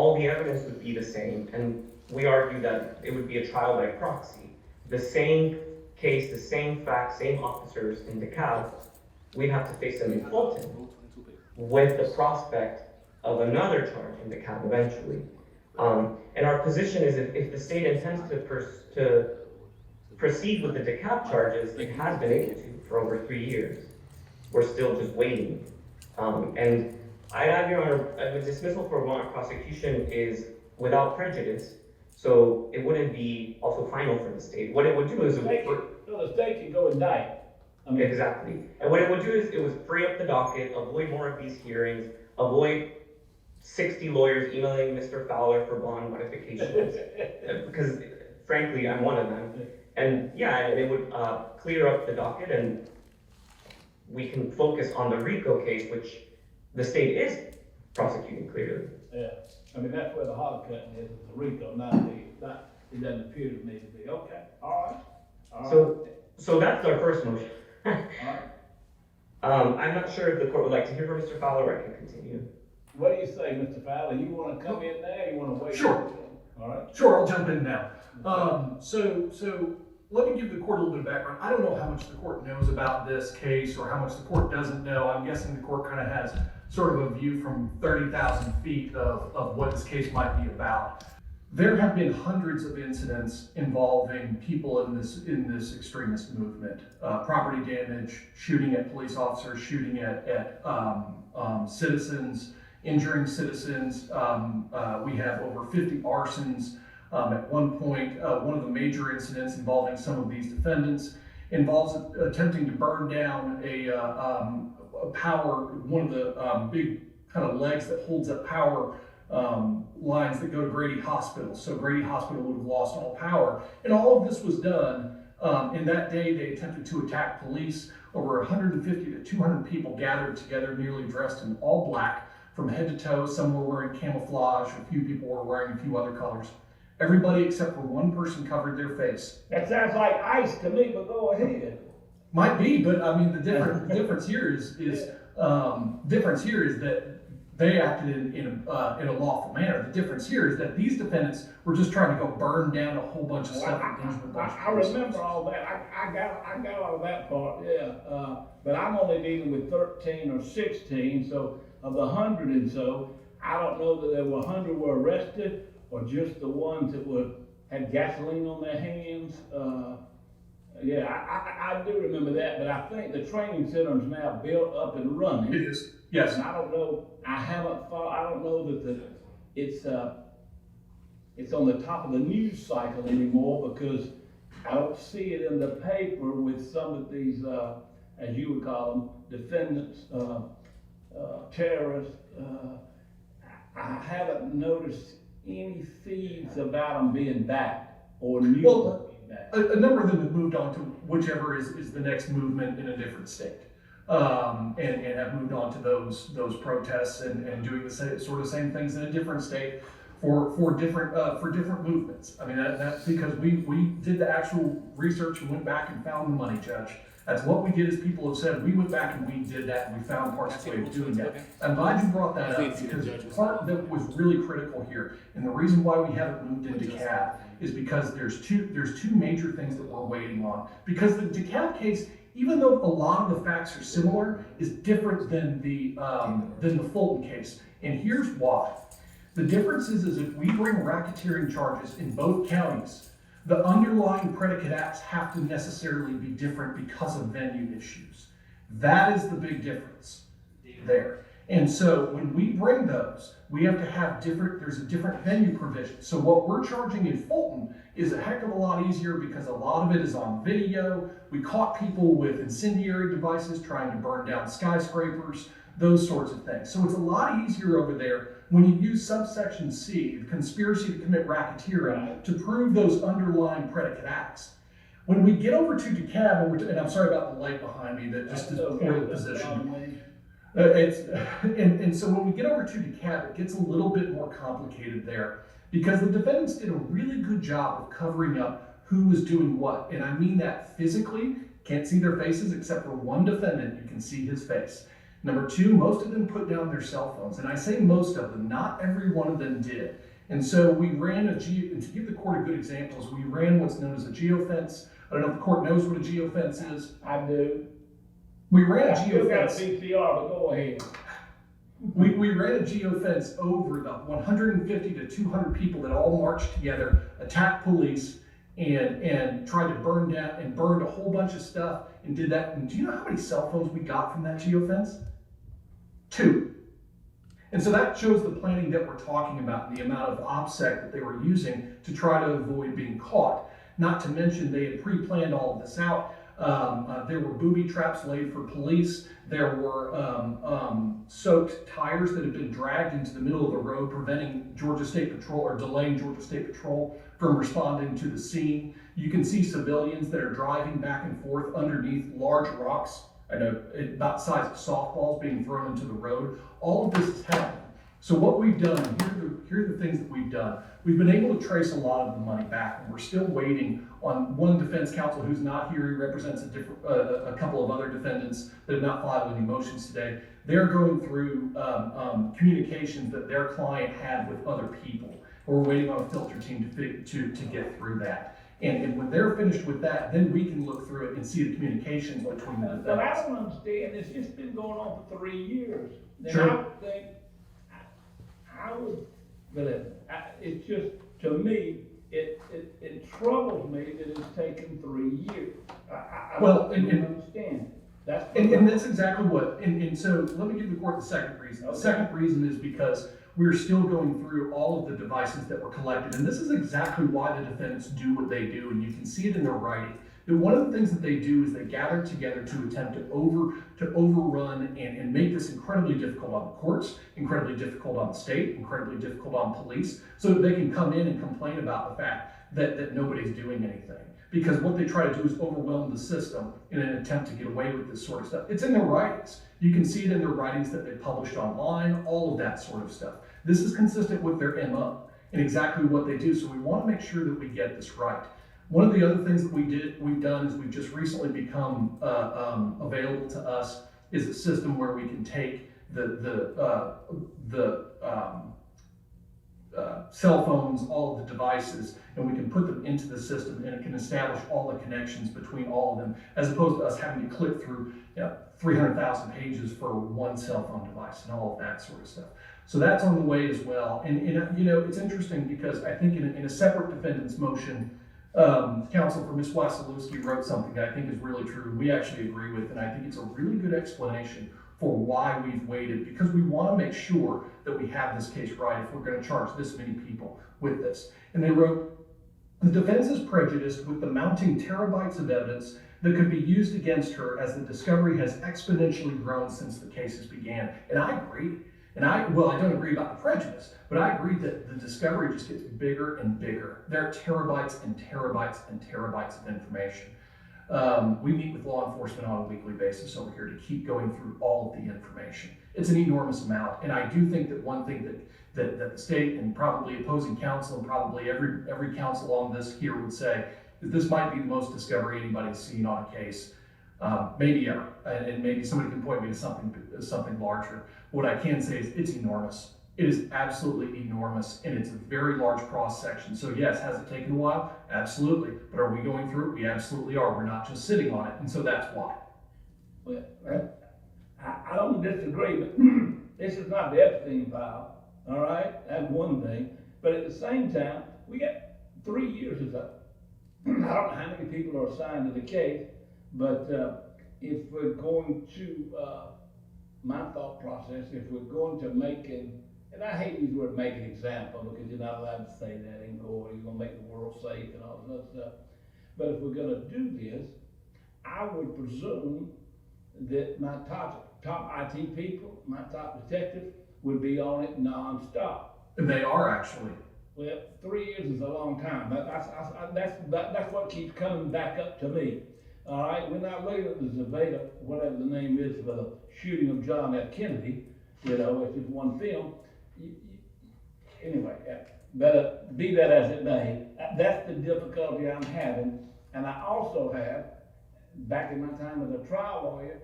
all the evidence would be the same, and we argue that it would be a trial by proxy. The same case, the same facts, same officers in DeKalb, we'd have to face them in Fulton with the prospect of another charge in DeKalb eventually. And our position is if the state intends to proceed with the DeKalb charges, it has been able to for over 3 years. We're still just waiting. And I have, Your Honor, a dismissal for warrant prosecution is without prejudice, so it wouldn't be also final for the state. What it would do is So the state can go indict. Exactly. And what it would do is it would free up the docket, avoid more of these hearings, avoid 60 lawyers emailing Mr. Fowler for bond modifications. Because frankly, I'm one of them. And yeah, it would clear up the docket, and we can focus on the RICO case, which the state is prosecuting clearly. Yeah, I mean, that's where the hard cutting is, the RICO, it doesn't appear to me to be. Okay, all right. So that's our first motion. All right. I'm not sure if the court would like to hear from Mr. Fowler, or I can continue. What do you say, Mr. Fowler? You want to come in there, or you want to wait? Sure. All right. Sure, I'll jump in now. So let me give the court a little bit of background. I don't know how much the court knows about this case or how much the court doesn't know. I'm guessing the court kind of has sort of a view from 30,000 feet of what this case might be about. There have been hundreds of incidents involving people in this extremist movement. Property damage, shooting at police officers, shooting at citizens, injuring citizens. We have over 50 arsons. At one point, one of the major incidents involving some of these defendants involves attempting to burn down one of the big kind of legs that holds up power lines that go to Grady Hospital. So Grady Hospital would have lost all power. And all of this was done in that day. They attempted to attack police. Over 150 to 200 people gathered together, nearly dressed in all black from head to toe. Some were wearing camouflage. A few people were wearing a few other colors. Everybody except for one person covered their face. That sounds like ICE to me, but go ahead. Might be, but I mean the difference here is that they acted in a lawful manner. The difference here is that these defendants were just trying to go burn down a whole bunch of stuff. I remember all that. I got all that part. Yeah, but I'm only dealing with 13 or 16. So of the 100 and so, I don't know that there were 100 were arrested, or just the ones that had gasoline on their hands. Yeah, I do remember that, but I think the training center is now built up and running. It is, yes. And I don't know, I don't know that it's on the top of the news cycle anymore, because I don't see it in the paper with some of these, as you would call them, defendants, terrorists. I haven't noticed any feeds about them being back or news being back. A number of them have moved on to whichever is the next movement in a different state, and have moved on to those protests and doing the same things in a different state for different movements. I mean that's because we did the actual research and went back and found the money, Judge. That's what we did, as people have said. We went back and we did that, and we found parts of the way of doing that. I'm glad you brought that up, because part that was really critical here, and the reason why we haven't moved into DeKalb is because there's two major things that we're waiting on. Because the DeKalb case, even though a lot of the facts are similar, is different than the Fulton case, and here's why. The difference is if we bring racketeering charges in both counties, the underlying predicate acts have to necessarily be different because of venue issues. That is the big difference there. And so when we bring those, we have to have there's a different venue provision. So what we're charging in Fulton is a heck of a lot easier because a lot of it is on video. We caught people with incendiary devices trying to burn down skyscrapers, those sorts of things. So it's a lot easier over there when you use subsection C, the conspiracy to commit racketeering, to prove those underlying predicate acts. When we get over to DeKalb, and I'm sorry about the light behind me that just is poorly positioned. And so when we get over to DeKalb, it gets a little bit more complicated there, because the defendants did a really good job of covering up who was doing what. And I mean that physically. Can't see their faces except for one defendant. You can see his face. Number two, most of them put down their cell phones. And I say most of them, not every one of them did. And so we ran and to give the court a good example, is we ran what's known as a geofence. I don't know if the court knows what a geofence is. I do. We ran a I still got geofence. CCR, but go ahead. We ran a geofence over the 150 to 200 people that all marched together, attacked police, and tried to burn down and burned a whole bunch of stuff and did that. And do you know how many cell phones we got from that geofence? 2. And so that shows the planning that we're talking about and the amount of OPSEC that they were using to try to avoid being caught. Not to mention they had pre-planned all of this out. There were booby traps laid for police. There were soaked tires that had been dragged into the middle of the road, preventing Georgia State Patrol or delaying Georgia State Patrol from responding to the scene. You can see civilians that are driving back and forth underneath large rocks, I know about the size of softballs, being thrown into the road. All of this is happening. So what we've done, here are the things that we've done. We've been able to trace a lot of the money back, and we're still waiting on one defense counsel who's not here. He represents a couple of other defendants that have not filed any motions today. They're going through communications that their client had with other people. We're waiting on a filter team to get through that. And when they're finished with that, then we can look through it and see the communications between the defendants. But I don't understand, it's just been going on for 3 years. And Sure. I would think, I would, but it's just, to me, it troubles me that it's taken 3 years. I don't understand. And that's exactly what, and so let me give the court the second reason. The second reason is because we're still going through all of the devices that were collected. And this is exactly why the defendants do what they do, and you can see it in their writing. But one of the things that they do is they gather together to attempt to overrun and make this incredibly difficult on the courts, incredibly difficult on the state, incredibly difficult on police, so that they can come in and complain about the fact that nobody's doing anything. Because what they try to do is overwhelm the system in an attempt to get away with this sort of stuff. It's in their writings. You can see it in their writings that they published online, all of that sort of stuff. This is consistent with their MO and exactly what they do. So we want to make sure that we get this right. One of the other things that we've done is we've just recently become available to us is a system where we can take the cell phones, all of the devices, and we can put them into the system, and it can establish all the connections between all of them, as opposed to us having to click through 300,000 pages for one cell phone device and all of that sort of stuff. So that's on the way as well. And it's interesting because I think in a separate defendant's motion, counsel for Ms. Wasilewski wrote something that I think is really true. We actually agree with, and I think it's a really good explanation for why we've waited, because we want to make sure that we have this case right if we're going to charge this many people with this. And they wrote, the defense is prejudiced with the mounting terabytes of evidence that could be used against her as the discovery has exponentially grown since the cases began. And I agree. And I don't agree about the prejudice, but I agree that the discovery just gets bigger and bigger. There are terabytes and terabytes and terabytes of information. We meet with law enforcement on a weekly basis over here to keep going through all of the information. It's an enormous amount, and I do think that one thing that the state and probably opposing counsel and probably every counsel on this here would say that this might be the most discovery anybody's seen on a case, maybe ever, and maybe somebody can point me to something larger. What I can say is it's enormous. It is absolutely enormous, and it's a very large cross section. So yes, has it taken a while? Absolutely. But are we going through it? We absolutely are. We're not just sitting on it, and so that's why. Well, I don't disagree, but this is not the Epstein file, all right? That's one thing. But at the same time, we got 3 years is up. I don't know how many people are assigned to the case, but if we're going to, my thought process, if we're going to make and I hate these words, make an example, because you're not allowed to say that in court, you're gonna make the world safe and all that stuff. But if we're gonna do this, I would presume that my top IT people, my top detectives would be on it nonstop. They are actually. Well, 3 years is a long time. That's what keeps coming back up to me. All right, we're not looking at the Zaveda, whatever the name is, for the shooting of John F. Kennedy. It's just one film. Anyway, but be that as it may, that's the difficulty I'm having. And I also have, back in my time as a trial lawyer,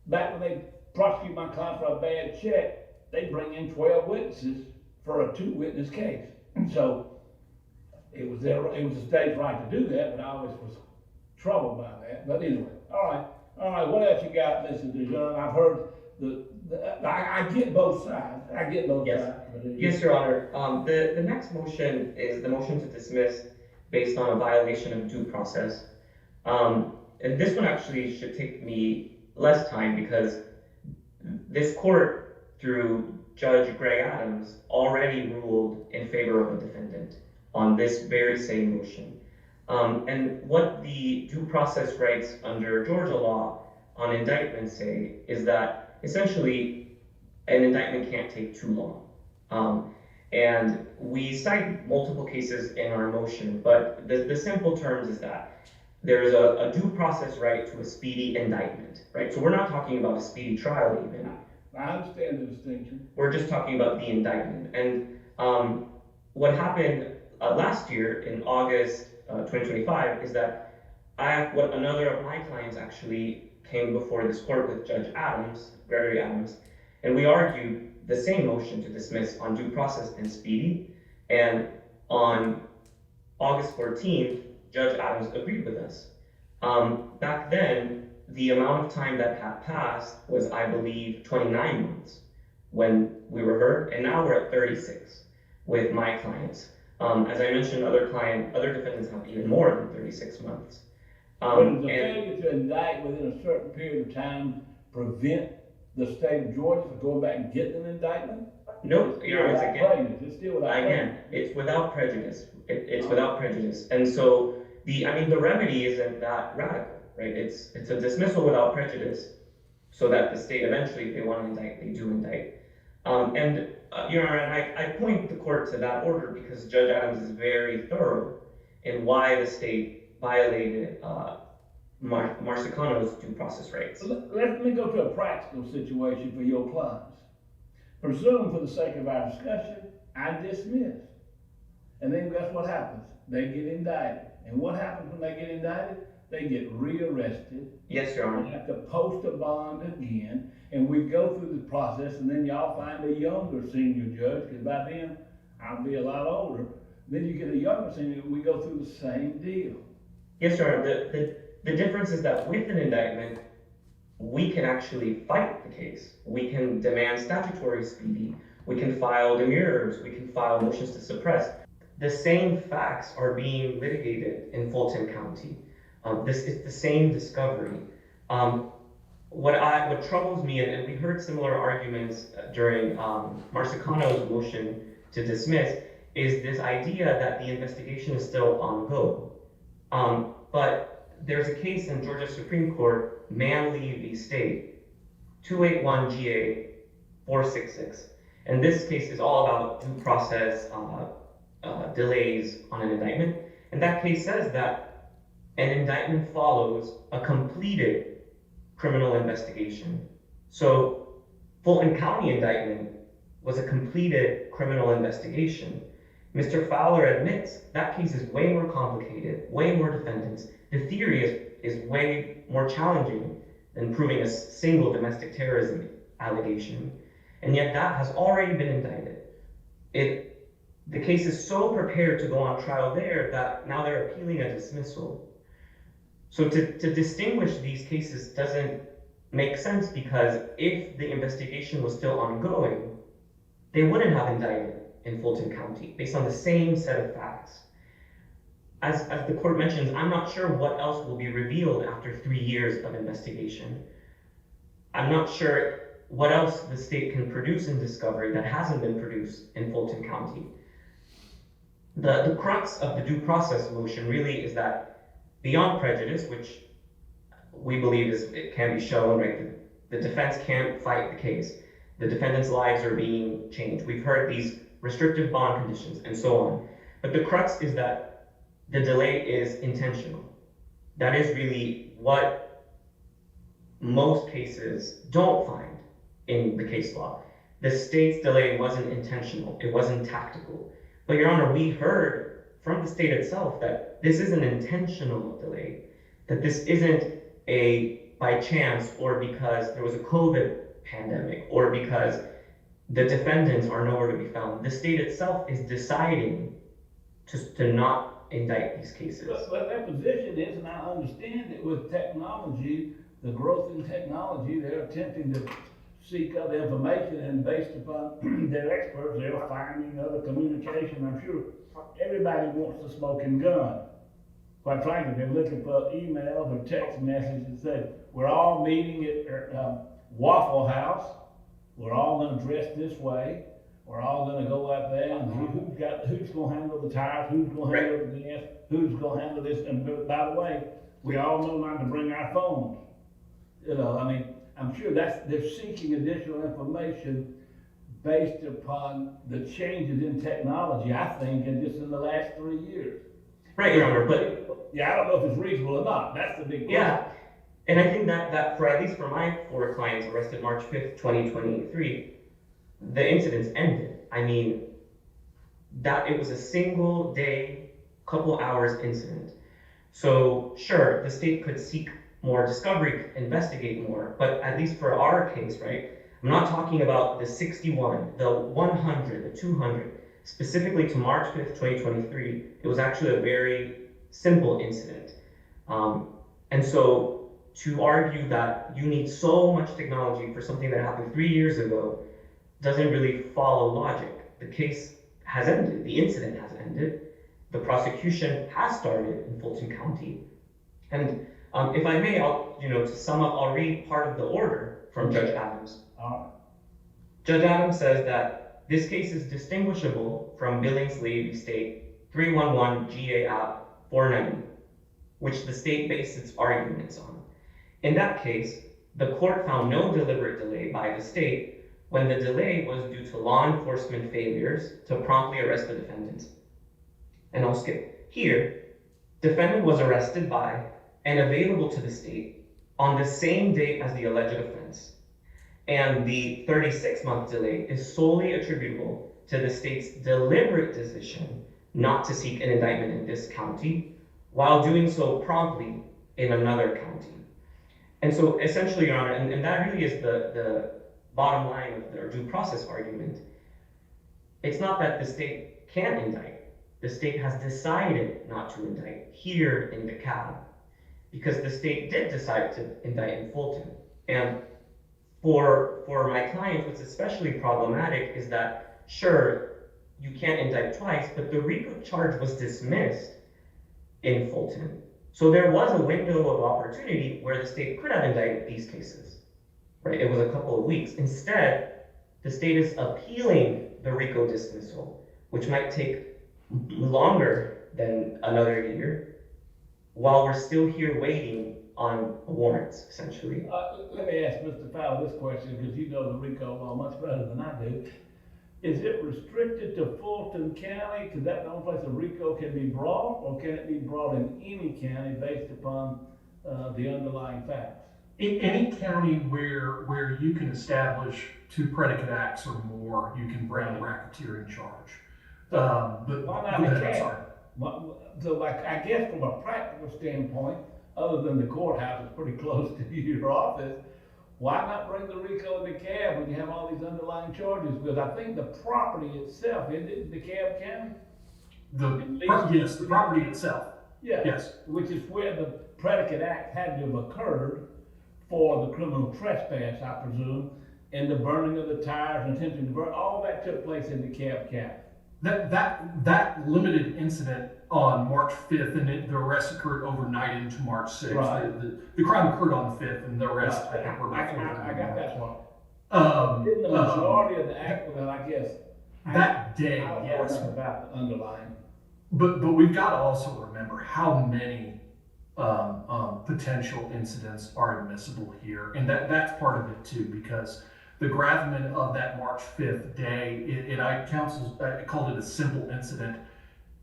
back when they prosecute my client for a bad check, they bring in 12 witnesses for a 2-witness case. And so it was the state's right to do that, but I always was troubled by that. But anyway, all right, what else you got, Mr. DeJean? I've heard I get both sides. I get both Yes. sides. Yes, Your Honor. The next motion is the motion to dismiss based on a violation of due process. And this one actually should take me less time because this court, through Judge Greg Adams, already ruled in favor of the defendant on this very same motion. And what the due process rights under Georgia law on indictment say is that essentially an indictment can't take too long. And we cite multiple cases in our motion, but the simple terms is that there's a due process right to a speedy indictment, right? So we're not talking about a speedy trial even. I understand the distinction. We're just talking about the indictment. And what happened last year in August 2025 is that another of my clients actually came before this court with Judge Adams, Gregory Adams, and we argued the same motion to dismiss on due process and speedy. And on August 14th, Judge Adams agreed with us. Back then, the amount of time that had passed was, I believe, 29 months when we were heard, and now we're at 36 with my clients. As I mentioned, other defendants have even more than 36 months. But the failure to indict within a certain period of time prevent the state of Georgia from going back and getting an indictment? No, Your Honor, It's still without prejudice. it's without prejudice. It's without prejudice. And so the remedy isn't that radical, right? It's a dismissal without prejudice so that the state eventually, if they want to indict, they do indict. Your Honor, I point the court to that order because Judge Adams is very thorough in why the state violated Marcicano's due process rights. Let me go to a practical situation for your clients. Presume, for the sake of our discussion, I dismiss. And then guess what happens? They get indicted. And what happens when they get indicted? They get rearrested. Yes, Your Honor. They have to post a bond again. And we go through the process, and then y'all find a younger senior judge, because by then I'll be a lot older. Then you get a younger senior, we go through the same deal. Yes, Your Honor. The difference is that with an indictment, we can actually fight the case. We can demand statutory speedy. We can file demurrers. We can file motions to suppress. The same facts are being litigated in Fulton County. This is the same discovery. What troubles me, and we heard similar arguments during Marcicano's motion to dismiss, is this idea that the investigation is still ongoing. But there's a case in Georgia Supreme Court, Manley v. State, 281 GA 466. And this case is all about due process delays on an indictment. And that case says that an indictment follows a completed criminal investigation. So Fulton County indictment was a completed criminal investigation. Mr. Fowler admits that case is way more complicated, way more defendants. The theory is way more challenging than proving a single domestic terrorism allegation. And yet that has already been indicted. The case is so prepared to go on trial there that now they're appealing a dismissal. So to distinguish these cases doesn't make sense, because if the investigation was still ongoing, they wouldn't have indicted in Fulton County based on the same set of facts. As the court mentions, I'm not sure what else will be revealed after 3 years of investigation. I'm not sure what else the state can produce in discovery that hasn't been produced in Fulton County. The crux of the due process motion really is that beyond prejudice, which we believe it can be shown, right? The defense can't fight the case. The defendant's lives are being changed. We've heard these restrictive bond conditions and so on. But the crux is that the delay is intentional. That is really what most cases don't find in the case law. The state's delay wasn't intentional. It wasn't tactical. But Your Honor, we heard from the state itself that this is an intentional delay, that this isn't a by chance or because there was a COVID pandemic or because the defendants are nowhere to be found. The state itself is deciding to not indict these cases. But their position is, and I understand it, with technology, the growth in technology, they're attempting to seek other information, and based upon their experts, they're finding other communication. I'm sure everybody wants a smoking gun. Quite frankly, they're looking for emails or text messages that say, we're all meeting at Waffle House, we're all gonna dress this way, we're all gonna go out there and who's gonna handle the tires, who's gonna handle the gas, who's gonna handle this, and by the way, we all know not to bring our phones. You know, I mean, I'm sure they're seeking additional information based upon the changes in technology, I think, in the last 3 years. Right, Your Honor, but yeah, I don't know if it's reasonable or not, that's the big question. yeah, and I think that for at least for my 4 clients arrested March 5th, 2023, the incidents ended. I mean, that it was a single day, couple hours incident. So sure, the state could seek more discovery, investigate more, but at least for our case, right, I'm not talking about the 61, the 100, the 200, specifically to March 5th, 2023, it was actually a very simple incident. And so to argue that you need so much technology for something that happened 3 years ago doesn't really follow logic. The case has ended, the incident has ended, the prosecution has started in Fulton County. And if I may, to sum up, I'll read part of the order from Judge Adams. Judge Adams says that this case is distinguishable from Billingsley v. State 311 GA App 490, which the state based its arguments on. In that case, the court found no deliberate delay by the state when the delay was due to law enforcement failures to promptly arrest the defendant. And I'll skip. Here, defendant was arrested by and available to the state on the same date as the alleged offense. And the 36-month delay is solely attributable to the state's deliberate decision not to seek an indictment in this county while doing so promptly in another county. And so essentially, Your Honor, and that really is the bottom line of their due process argument. It's not that the state can't indict. The state has decided not to indict here in DeKalb because the state did decide to indict in Fulton. And for my clients, what's especially problematic is that, sure, you can't indict twice, but the RICO charge was dismissed in Fulton. So there was a window of opportunity where the state could have indicted these cases, right? It was a couple of weeks. Instead, the state is appealing the RICO dismissal, which might take longer than another year, while we're still here waiting on warrants, essentially. Let me ask Mr. Fowler this question, because you know the RICO law much better than I do. Is it restricted to Fulton County? Because that's the only place a RICO can be brought, or can it be brought in any county based upon the underlying facts? In any county where you can establish 2 predicate acts or more, you can bring a racketeering charge. But why not go ahead, the I'm county? sorry. So, like, I guess from a practical standpoint, other than the courthouse is pretty close to your office, why not bring the RICO in DeKalb when you have all these underlying charges? Because I think the property itself, isn't it DeKalb County? Yes, the property itself. Yeah. Yes. Which is where the predicate act had to have occurred for the criminal trespass, I presume, and the burning of the tires and attempting to burn, all that took place in DeKalb County. That limited incident on March 5th, and the arrest occurred overnight into March 6th. Right. The crime occurred on the 5th, and the arrest, Right. I think, were I before got that one. Didn't the majority of the act, well, I guess. that day, I don't know yes. enough about the underlying. But we've got to also remember how many potential incidents are admissible here, and that's part of it too, because the gravamen of that March 5th day, and I called it a simple incident.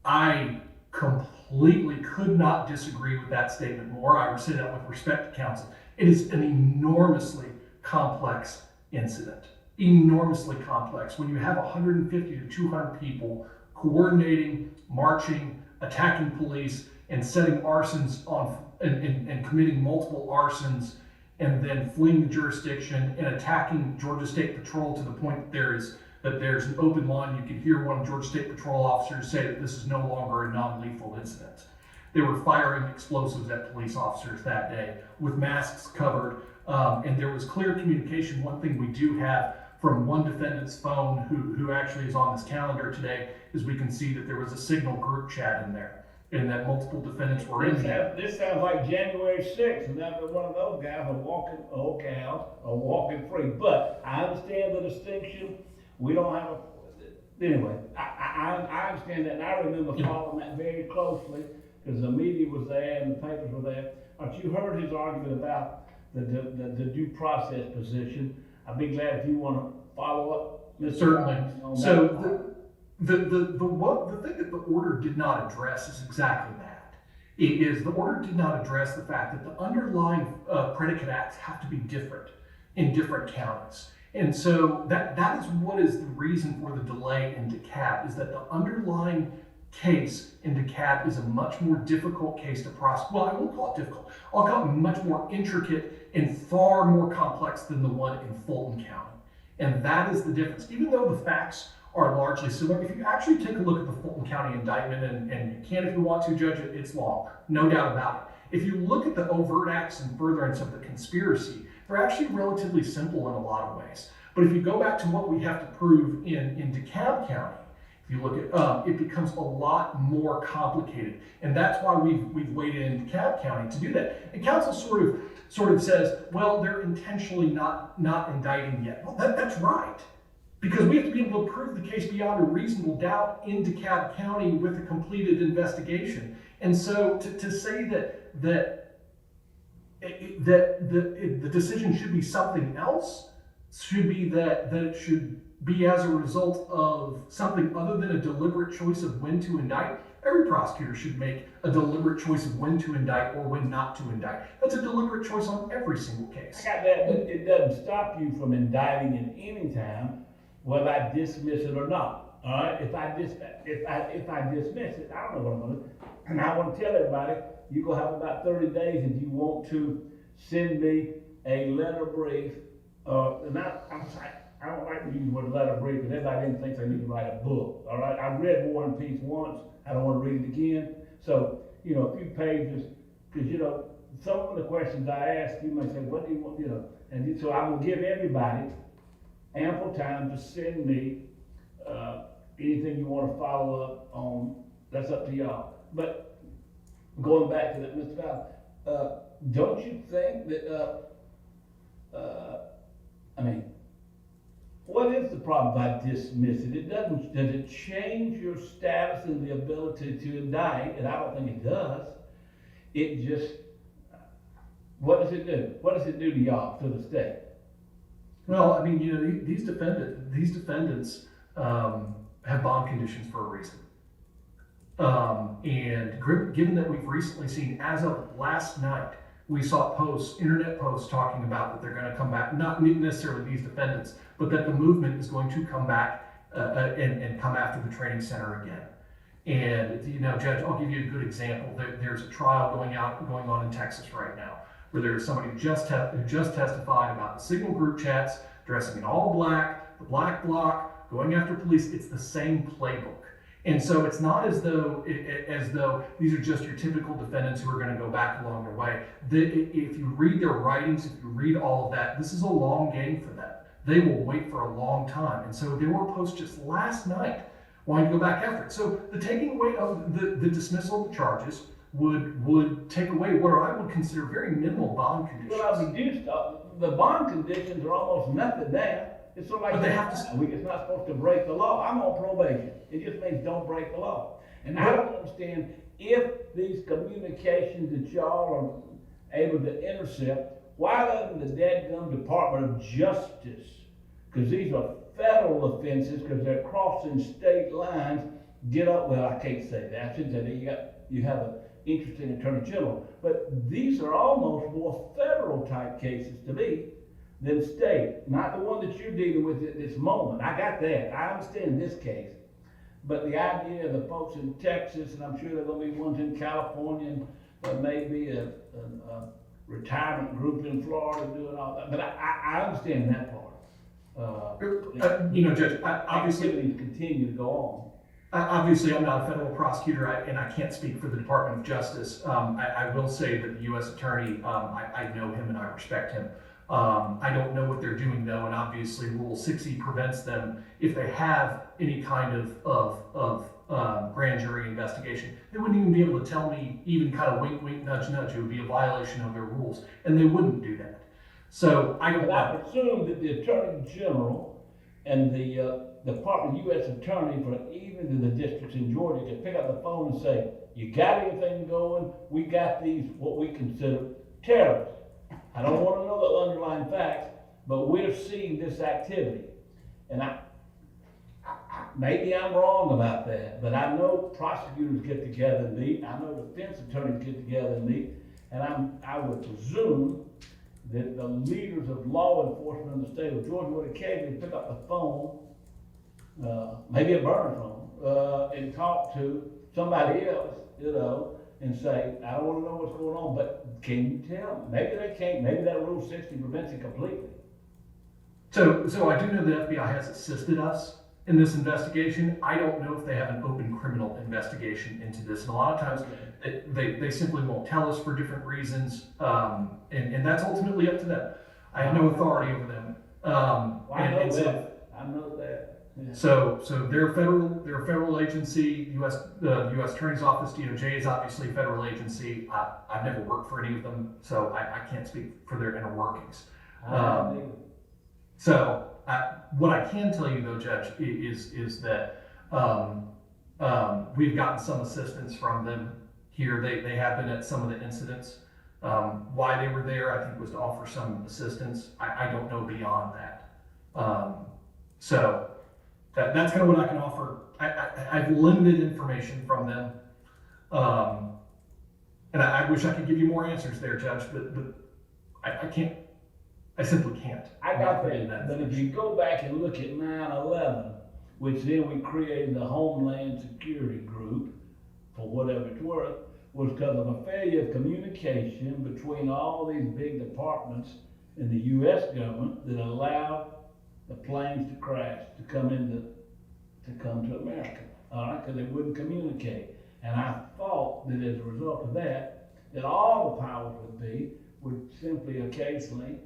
I completely could not disagree with that statement more. I would say that with respect to counsel. It is an enormously complex incident, enormously complex. When you have 150 to 200 people coordinating, marching, attacking police, and setting arsons on, and committing multiple arsons, and then fleeing the jurisdiction and attacking Georgia State Patrol to the point that there's an open line. You can hear one of Georgia State Patrol officers say that this is no longer a non-lethal incident. They were firing explosives at police officers that day with masks covered, and there was clear communication. One thing we do have from one defendant's phone who actually is on this calendar today is we can see that there was a signal group chat in there and that multiple defendants were in there. This sounds like January 6th, and that was one of those guys are walking free. But I understand the distinction. We don't have anyway, I understand that, and I remember following that very closely because the media was there and the papers were there. But you heard his argument about the due process position. I'd be glad if you want to follow up, Mr. Certainly. On So that. the thing that the order did not address is exactly that. It is the order did not address the fact that the underlying predicate acts have to be different in different counties. And so that is what is the reason for the delay in DeKalb, is that the underlying case in DeKalb is a much more difficult case to prosecute. Well, I won't call it difficult. I'll call it much more intricate and far more complex than the one in Fulton County. And that is the difference. Even though the facts are largely similar, if you actually take a look at the Fulton County indictment, and you can if you want to, Judge, it's long, no doubt about it. If you look at the overt acts and furtherance of the conspiracy, they're actually relatively simple in a lot of ways. But if you go back to what we have to prove in DeKalb County, if you look at it becomes a lot more complicated. And that's why we've waited in DeKalb County to do that. And counsel sort of says, well, they're intentionally not indicting yet. Well, that's right. Because we have to be able to prove the case beyond a reasonable doubt in DeKalb County with a completed investigation. And so to say that the decision should be something else, should be that it should be as a result of something other than a deliberate choice of when to indict. Every prosecutor should make a deliberate choice of when to indict or when not to indict. That's a deliberate choice on every single case. I got that, but it doesn't stop you from indicting at any time, whether I dismiss it or not. All right, if I dismiss it, I don't know what I'm gonna do. And I want to tell everybody, you're gonna have about 30 days if you want to send me a letter brief. I don't like to use the word letter brief because everybody thinks I need to write a book. All right, I read War and Peace once. I don't want to read it again. So, a few pages, because, some of the questions I ask, you might say, what do you want, and so I will give everybody ample time to send me anything you want to follow up on. That's up to y'all. But going back to that, Mr. Fowler, don't you think that, what is the problem by dismissing it? Does it change your status and the ability to indict? And I don't think it does. It just, what does it do? What does it do to y'all, to the state? Well, these defendants have bond conditions for a reason. And given that we've recently seen, as of last night, we saw internet posts talking about that they're going to come back, not necessarily these defendants, but that the movement is going to come back and come after the training center again. And, Judge, I'll give you a good example. There's a trial going on in Texas right now, where there's somebody who just testified about the signal group chats, dressing in all black, the black bloc, going after police. It's the same playbook. And so it's not as though these are just your typical defendants who are going to go back along their way. If you read their writings, if you read all of that, this is a long game for them. They will wait for a long time. And so there were posts just last night wanting to go back after it. So the taking away of the dismissal of the charges would take away what I would consider very minimal bond conditions. Well, the bond conditions are almost nothing now. It's sort of like it's not supposed to break the law. I'm on probation. It just means don't break the law. And I don't understand if these communications that y'all are able to intercept, why doesn't the dadgum Department of Justice, because these are federal offenses, because they're crossing state lines, get up? Well, I can't say that. I shouldn't say that. You have an interesting attorney general, but these are almost more federal type cases to me than state, not the one that you're dealing with at this moment. I got that. I understand this case. But the idea of the folks in Texas, and I'm sure there are going to be ones in California, and maybe retirement group in Florida doing all that, but I understand that part. Judge, obviously, activities continue to go on. Obviously, I'm not a federal prosecutor, and I can't speak for the Department of Justice. I will say that the U.S. Attorney, I know him and I respect him. I don't know what they're doing though, and obviously Rule 60 prevents them, if they have any kind of grand jury investigation, they wouldn't even be able to tell me, even kind of wink, wink, nudge, nudge. It would be a violation of their rules, and they wouldn't do that. So I don't But I know. presume that the Attorney General and the Department of U.S. Attorney for even to the districts in Georgia could pick up the phone and say, you got anything going? We got these, what we consider terrorists. I don't want to know the underlying facts, but we're seeing this activity. And maybe I'm wrong about that, but I know prosecutors get together and meet. I know defense attorneys get together and meet. And I would presume that the leaders of law enforcement in the state of Georgia would occasionally pick up the phone, maybe a burner phone, and talk to somebody else, and say, I don't want to know what's going on, but can you tell me? Maybe they can't. Maybe that Rule 60 prevents it completely. So I do know the FBI has assisted us in this investigation. I don't know if they have an open criminal investigation into this. And a lot of times they simply won't tell us for different reasons. And that's ultimately up to them. I have no authority over them. I know that. Yeah. So they're a federal agency. The U.S. Attorney's Office, DOJ is obviously a federal agency. I've never worked for any of them, so I can't speak for their inner workings. So what I can tell you though, Judge, is that we've gotten some assistance from them here. They have been at some of the incidents. Why they were there, I think, was to offer some assistance. I don't know beyond that. So that's kind of what I can offer. I have limited information from them. And I wish I could give you more answers there, Judge, but I can't. I simply can't. I got that. But if you go back and look at 9/11, which then we created the Homeland Security Group, for whatever it's worth, was because of a failure of communication between all these big departments in the U.S. government that allowed the planes to crash, to come to America, all right, because they wouldn't communicate. And I thought that as a result of that all the powers would simply occasionally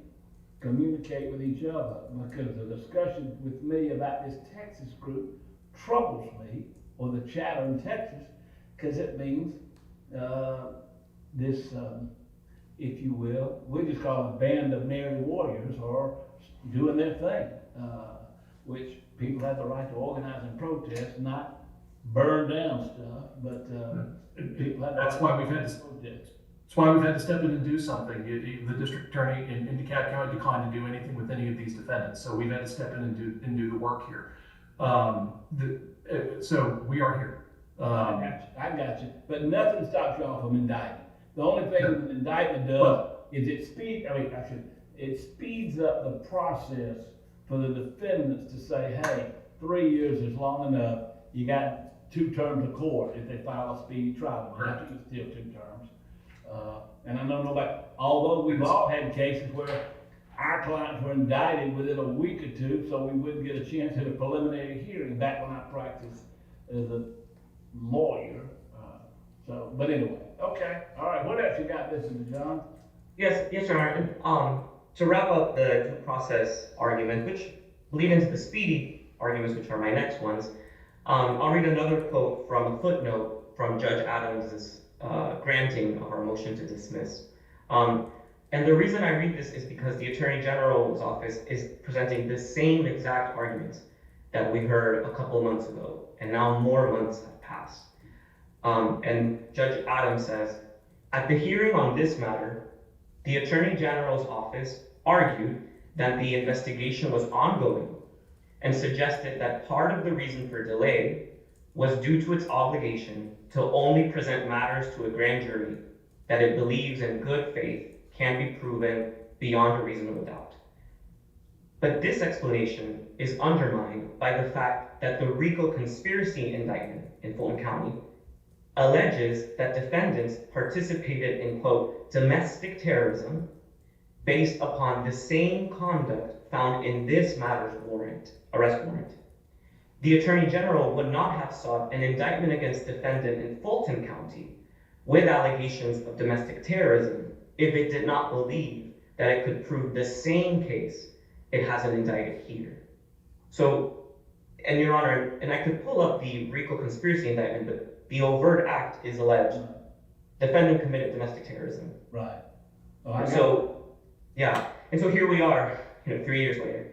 communicate with each other, because the discussion with me about this Texas group troubles me, or the chatter in Texas, because it means this, if you will, we just call it a band of merry warriors, or doing their thing, which people have the right to organize and protest, not burn down stuff, but people have the That's right why to we've had to protest. That's why we've had to step in and do something. The district attorney in DeKalb County declined to do anything with any of these defendants, so we've had to step in and do the work here. So we are here. I got you. But nothing stops y'all from indicting. The only thing that an indictment does is it speeds up the process for the defendants to say, hey, 3 years is long enough. You got 2 terms of court if they file a speedy trial. But after it's still 2 terms. And I know nobody, although we've all had cases where our clients were indicted within a week or 2, so we wouldn't get a chance at a preliminary hearing back when I practiced as a lawyer. But anyway, okay, all right. What else you got, Mr. John? Yes, Your Honor. To wrap up the due process argument, which lead into the speedy arguments, which are my next ones, I'll read another quote from a footnote from Judge Adams' granting of our motion to dismiss. And the reason I read this is because the Attorney General's office is presenting the same exact arguments that we heard a couple months ago, and now more months have passed. And Judge Adams says, at the hearing on this matter, the Attorney General's office argued that the investigation was ongoing and suggested that part of the reason for delay was due to its obligation to only present matters to a grand jury that it believes in good faith can be proven beyond a reasonable doubt. But this explanation is undermined by the fact that the RICO conspiracy indictment in Fulton County alleges that defendants participated in, quote, domestic terrorism based upon the same conduct found in this matter's arrest warrant. The Attorney General would not have sought an indictment against defendant in Fulton County with allegations of domestic terrorism if it did not believe that it could prove the same case it hasn't indicted here. So, and Your Honor, and I could pull up the RICO conspiracy indictment, but the overt act is alleged. Defendant committed domestic terrorism. Right. Oh, And so, yeah, and so here we are, 3 years later.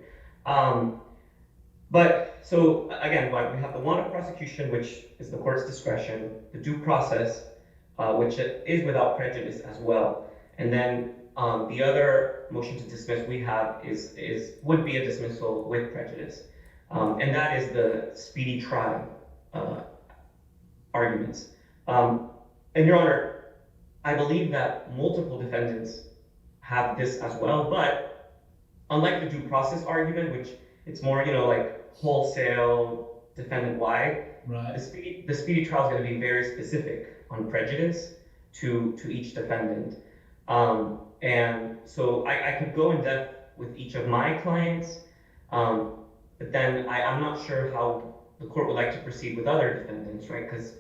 But so again, we have the warrant of prosecution, which is the court's discretion, the due process, which is without prejudice as well, and then the other motion to dismiss we have would be a dismissal with prejudice, and that is the speedy trial arguments. And Your Honor, I believe that multiple defendants have this as well, but unlike the due process argument, which it's more, like wholesale defendant-wide, right. the speedy trial is going to be very specific on prejudice to each defendant. And so I could go in depth with each of my clients, but then I'm not sure how the court would like to proceed with other defendants, right? Because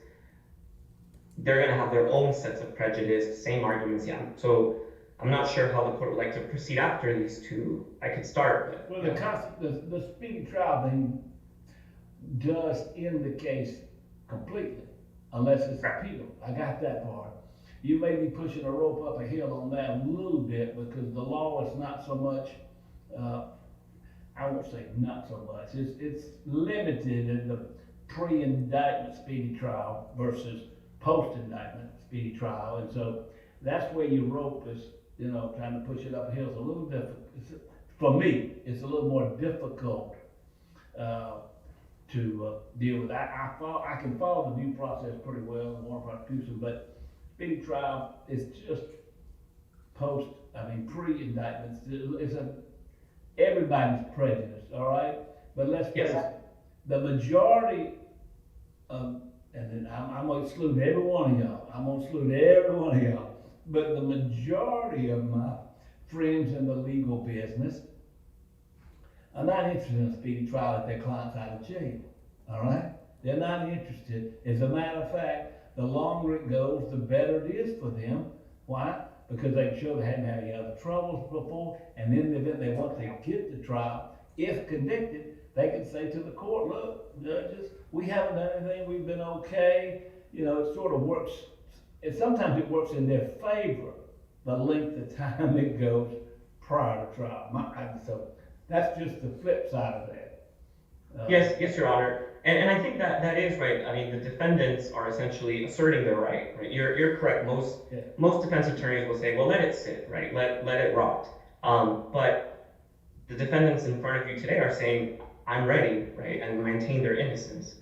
they're going to have their own sets of prejudice, same arguments, yeah. So I'm not sure how the court would like to proceed after these two. I could start, but Well, the speedy trial thing does end the case completely, unless it's appealed. I got that part. You may be pushing a rope up a hill on that a little bit because the law is not so much, I won't say not so much, it's limited in the pre-indictment speedy trial versus post-indictment speedy trial. And so that's where your rope is, trying to push it up a hill is a little difficult. For me, it's a little more difficult to deal with. I can follow the due process pretty well in warrant prosecution, but speedy trial is just pre-indictments. It's everybody's prejudiced, all right? But let's face it, the majority of, and then I'm gonna exclude every one of y'all. But the majority of my friends in the legal business are not interested in a speedy trial if their client's out of jail, all right? They're not interested. As a matter of fact, the longer it goes, the better it is for them. Why? Because they can show they hadn't had any other troubles before, and in the event they want to get the trial, if convicted, they can say to the court, look, judges, we haven't done anything, we've been okay. It sort of works, and sometimes it works in their favor, the length of time it goes prior to trial. So that's just the flip side of that. Yes, Your Honor. And I think that is right. I mean, the defendants are essentially asserting their right. You're correct. Most defense attorneys will say, well, let it sit, right? Let it rot. But the defendants in front of you today are saying, I'm ready, right? And maintain their innocence.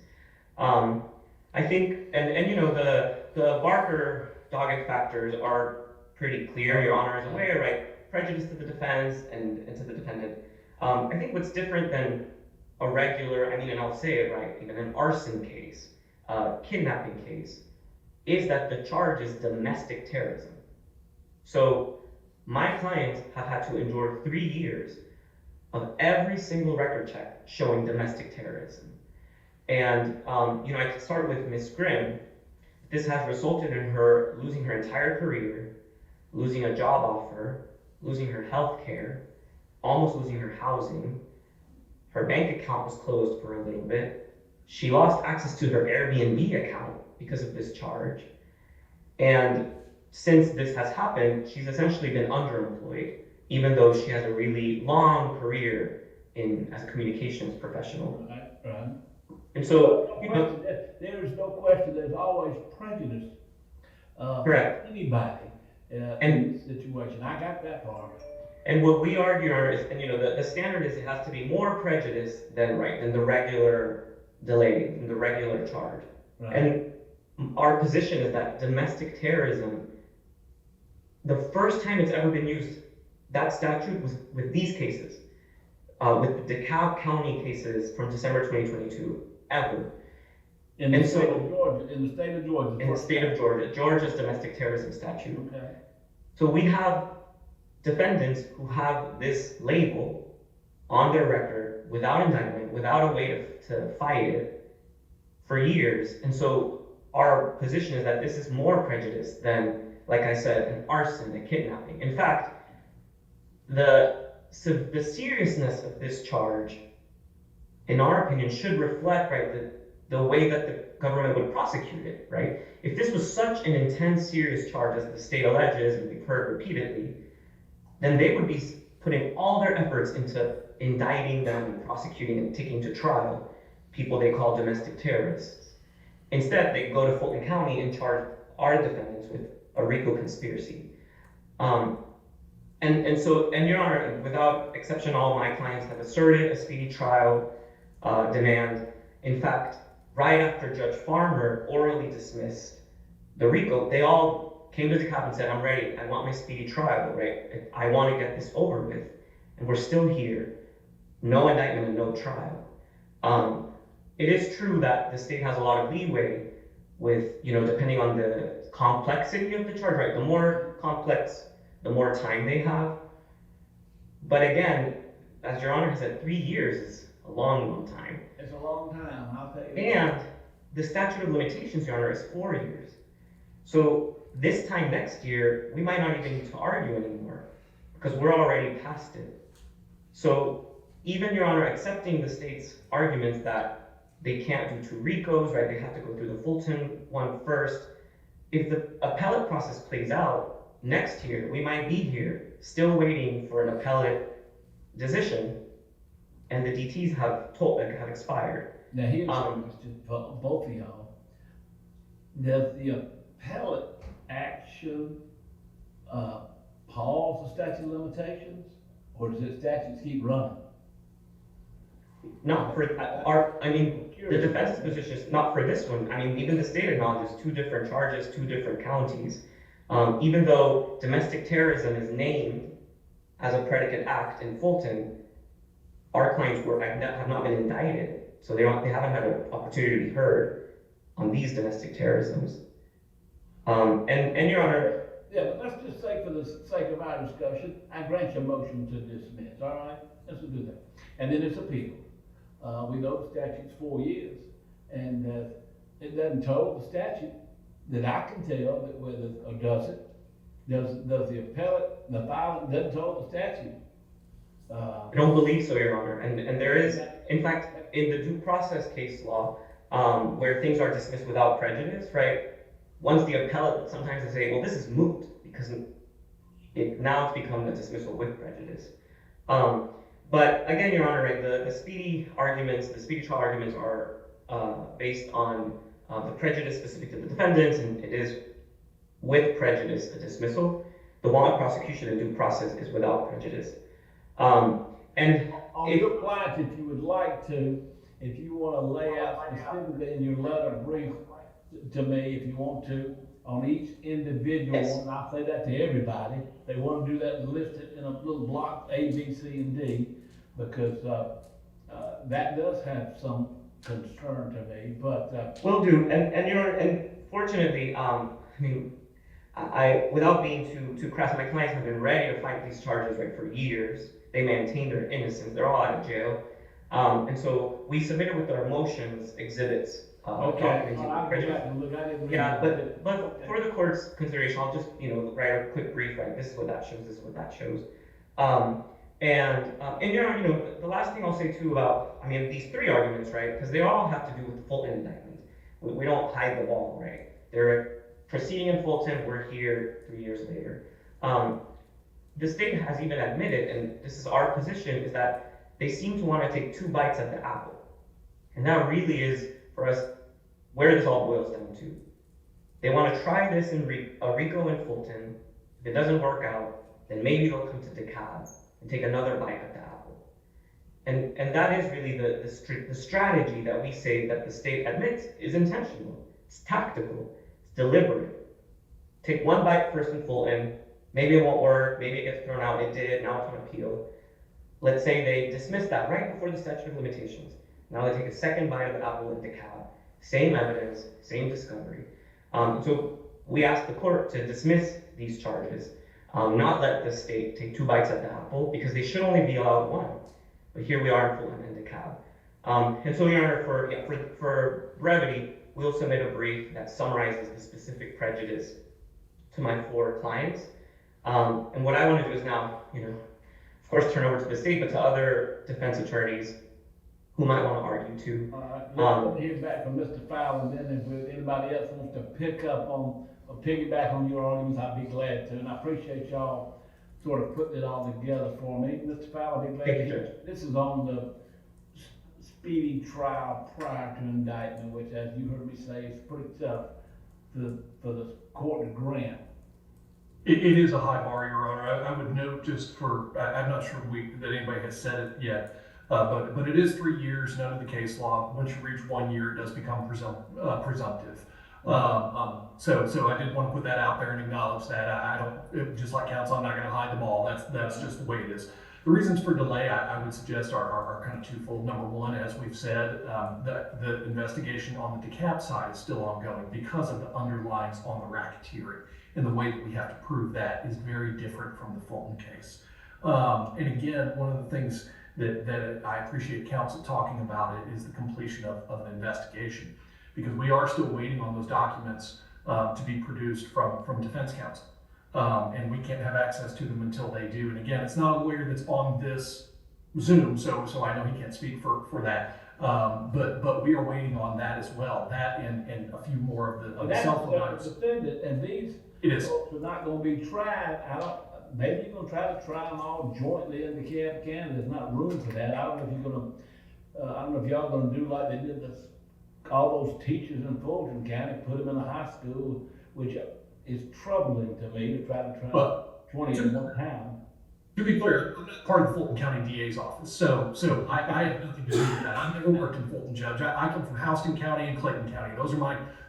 I think, and the Barker dogged factors are pretty clear. Your Honor is aware, right? Prejudice to the defense and to the defendant. I think what's different than a regular, and I'll say it right, even an arson case, kidnapping case, is that the charge is domestic terrorism. So my clients have had to endure 3 years of every single record check showing domestic terrorism. And, I could start with Ms. Grimm. This has resulted in her losing her entire career, losing a job offer, losing her health care, almost losing her housing. Her bank account was closed for a little bit. She lost access to her Airbnb account because of this charge. And since this has happened, she's essentially been underemployed, even though she has a really long career as a communications professional. Right. And so, there's no question, there's always prejudice. Correct. Anybody in this situation. I got that part. And what we argue is, the standard is it has to be more prejudice than the regular delay, than the regular charge. Right. And our position is that domestic terrorism, the first time it's ever been used, that statute was with these cases, with the DeKalb County cases from December 2022, ever. In And the state so- of Georgia, in the state of Georgia. In the state of Georgia, Georgia's domestic terrorism statute. Okay. So we have defendants who have this label on their record without indictment, without a way to fight it for years. And so our position is that this is more prejudice than, like I said, an arson, a kidnapping. In fact, the seriousness of this charge, in our opinion, should reflect, right, the way that the government would prosecute it, right? If this was such an intense, serious charge as the state alleges, and we've heard repeatedly, then they would be putting all their efforts into indicting them and prosecuting and taking to trial people they call domestic terrorists. Instead, they go to Fulton County and charge our defendants with a RICO conspiracy. And Your Honor, without exception, all my clients have asserted a speedy trial demand. In fact, right after Judge Farmer orally dismissed the RICO, they all came to DeKalb and said, I'm ready, I want my speedy trial, right? I want to get this over with. And we're still here, no indictment and no trial. It is true that the state has a lot of leeway with, depending on the complexity of the charge, right? The more complex, the more time they have. But again, as Your Honor has said, 3 years is a long, long time. It's a long time, I'll tell you. And the statute of limitations, Your Honor, is 4 years. So this time next year, we might not even need to argue anymore because we're already past it. So even, Your Honor, accepting the state's arguments that they can't do 2 RICOs, right? They have to go through the Fulton one first. If the appellate process plays out next year, we might be here still waiting for an appellate decision, and the DTs have expired. Now here's a question for both of y'all. Does the appellate action pause the statute of limitations, or does the statutes keep running? Not for the defense's position is not for this one. I mean, even the state acknowledges 2 different charges, 2 different counties. Even though domestic terrorism is named as a predicate act in Fulton, our clients have not been indicted, so they haven't had an opportunity to be heard on these domestic terrorisms. And Your Honor. Yeah, but let's just say, for the sake of our discussion, I grant your motion to dismiss, all right? Let's do that. And then it's appealed. We know the statute's 4 years, and it doesn't toll the statute that I can tell that whether, or does it? Does the appellate, the filing doesn't toll the statute? I don't believe so, Your Honor. And there is, in fact, in the due process case law, where things are dismissed without prejudice, right? Once the appellate, sometimes they say, well, this is moot because now it's become a dismissal with prejudice. But again, Your Honor, right, the speedy trial arguments are based on the prejudice specific to the defendants, and it is with prejudice a dismissal. The warrant prosecution and due process is without prejudice. And on your client, if you would like to, if you want to lay out specifically in your letter brief to me, if you want to, on each individual, Yes. and I'll say that to everybody, they want to do that and list it in a little block, A, B, C, and D, because that does have some concern to me, but. Will do, and Your Honor, and fortunately, I without being too crass, my clients have been ready to fight these charges, right, for years. They maintain their innocence. They're all out of jail, and so we submitted with our motions exhibits. Okay. Yeah, but for the court's consideration, I'll just write a quick brief. Right, this is what that shows. This is what that shows. And Your Honor, the last thing I'll say too about these 3 arguments, right? Because they all have to do with the Fulton indictment. We don't hide the ball, right? They're proceeding in Fulton. We're here 3 years later. The state has even admitted, and this is our position, is that they seem to want to take 2 bites at the apple, and that really is for us where this all boils down to. They want to try this in RICO in Fulton. If it doesn't work out, then maybe they'll come to DeKalb and take another bite at the apple. And that is really the strategy that we say that the state admits is intentional. It's tactical. It's deliberate. Take 1 bite first in Fulton. Maybe it won't work. Maybe it gets thrown out. It did. Now it's on appeal. Let's say they dismiss that right before the statute of limitations. Now they take a second bite of the apple in DeKalb. same evidence, same discovery. So we asked the court to dismiss these charges, not let the state take two bites at the apple, because they should only be allowed one. But here we are in Fulton and DeKalb. And so, Your Honor, for brevity, we'll submit a brief that summarizes the specific prejudice to my four clients. And what I want to do is now, of course, turn over to the state, but to other defense attorneys who might want to argue too. Let's hear back from Mr. Fowler, and then if anybody else wants to pick up on, or piggyback on your arguments, I'd be glad to. And I appreciate y'all sort of putting it all together for me. Mr. Fowler, I'd be glad Thank to you, hear. Judge. This is on the speedy trial prior to indictment, which, as you heard me say, is pretty tough for the court to grant. It is a high bar, Your Honor. I would note just I'm not sure that anybody has said it yet, but it is 3 years, and under the case law, once you reach 1 year, it does become presumptive. So I did want to put that out there and acknowledge that. I don't, just like counsel, I'm not going to hide the ball. That's just the way it is. The reasons for delay, I would suggest, are kind of twofold. Number one, as we've said, the investigation on the DeKalb side is still ongoing because of the underlines on the racketeering. And the way that we have to prove that is very different from the Fulton case. And again, one of the things that I appreciate counsel talking about it is the completion of an investigation, because we are still waiting on those documents to be produced from defense counsel. And we can't have access to them until they do. And again, it's not a lawyer that's on this Zoom, so I know he can't speak for that. But we are waiting on that as well. That and a few more of the cell phone items. Defendant, and these folks are not going to be tried. Maybe you're going to try to try them all jointly in DeKalb County. There's not room for that. I don't know if you're going to. I don't know if y'all going to do like they did this. All those teachers in Fulton County, put them in a high school, which is troubling to me to try 20 at one time. To be clear, I'm not part of the Fulton County DA's office, so I have nothing to do with that. I've never worked in Fulton, Judge. I come from Houston County and Clayton County.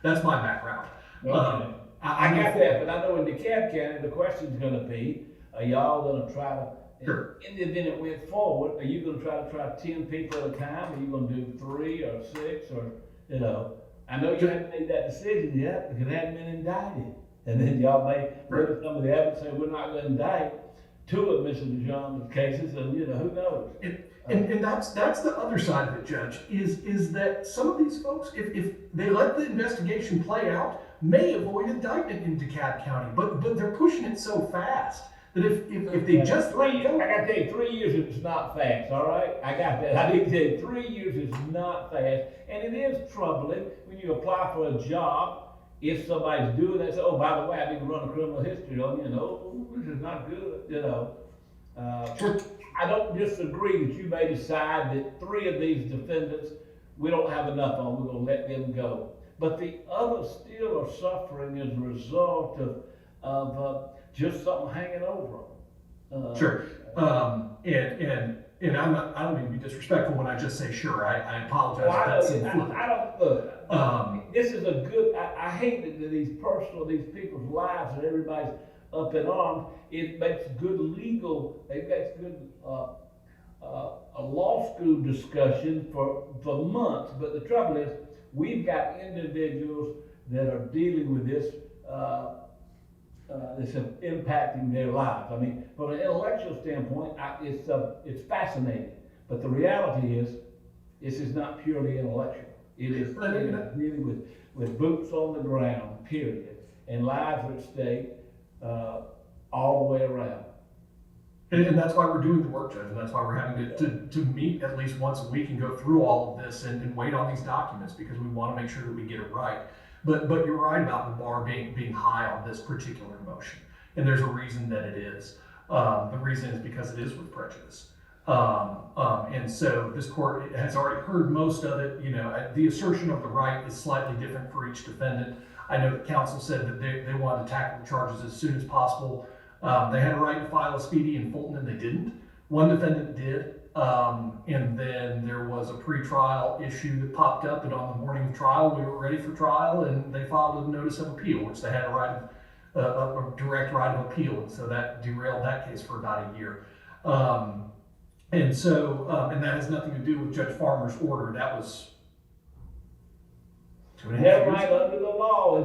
That's my background. Okay. I got that, but I know in DeKalb County, the question's gonna be, are y'all gonna try to, Sure. in the event it went forward, are you gonna try 10 people at a time? Are you gonna do 3 or 6 or, I know you haven't made that decision yet because it hasn't been indicted. And then y'all may look at some of the evidence and say, we're not gonna indict 2 of Mr. DeJohn's cases, and who knows? And that's the other side of it, Judge, is that some of these folks, if they let the investigation play out, may avoid indictment in DeKalb County, but they're pushing it so fast that if they just let it go. I gotta tell you, 3 years is not fast, all right? I got that. I need to tell you, 3 years is not fast, and it is troubling when you apply for a job. If somebody's doing that, say, oh, by the way, I need to run a criminal history on you, this is not good, Sure. I don't disagree that you may decide that 3 of these defendants, we don't have enough on, we're gonna let them go. But the others still are suffering as a result of just something hanging over them. Sure. And I don't mean to be disrespectful when I just say sure. I apologize. This is a good. I hate that these people's lives and everybody's up in arms. It makes good legal. It makes good a law school discussion for months. But the trouble is, we've got individuals that are dealing with this. This is impacting their lives. I mean, from an intellectual standpoint, it's fascinating. But the reality is, this is not purely intellectual. It is dealing with boots on the ground, period, and lives are at stake all the way around. And that's why we're doing the work, Judge, and that's why we're having to meet at least once a week and go through all of this and wait on these documents, because we want to make sure that we get it right. But you're right about the bar being high on this particular motion, and there's a reason that it is. The reason is because it is with prejudice. And so this court has already heard most of it. The assertion of the right is slightly different for each defendant. I know the counsel said that they wanted to tackle the charges as soon as possible. They had a right to file a speedy in Fulton, and they didn't. One defendant did. And then there was a pre-trial issue that popped up, and on the morning of trial, we were ready for trial, and they filed a notice of appeal, which they had a direct right of appeal, and so that derailed that case for about a year. And so, and that has nothing to do with Judge Farmer's order. That was 2.5 They're years. right under the law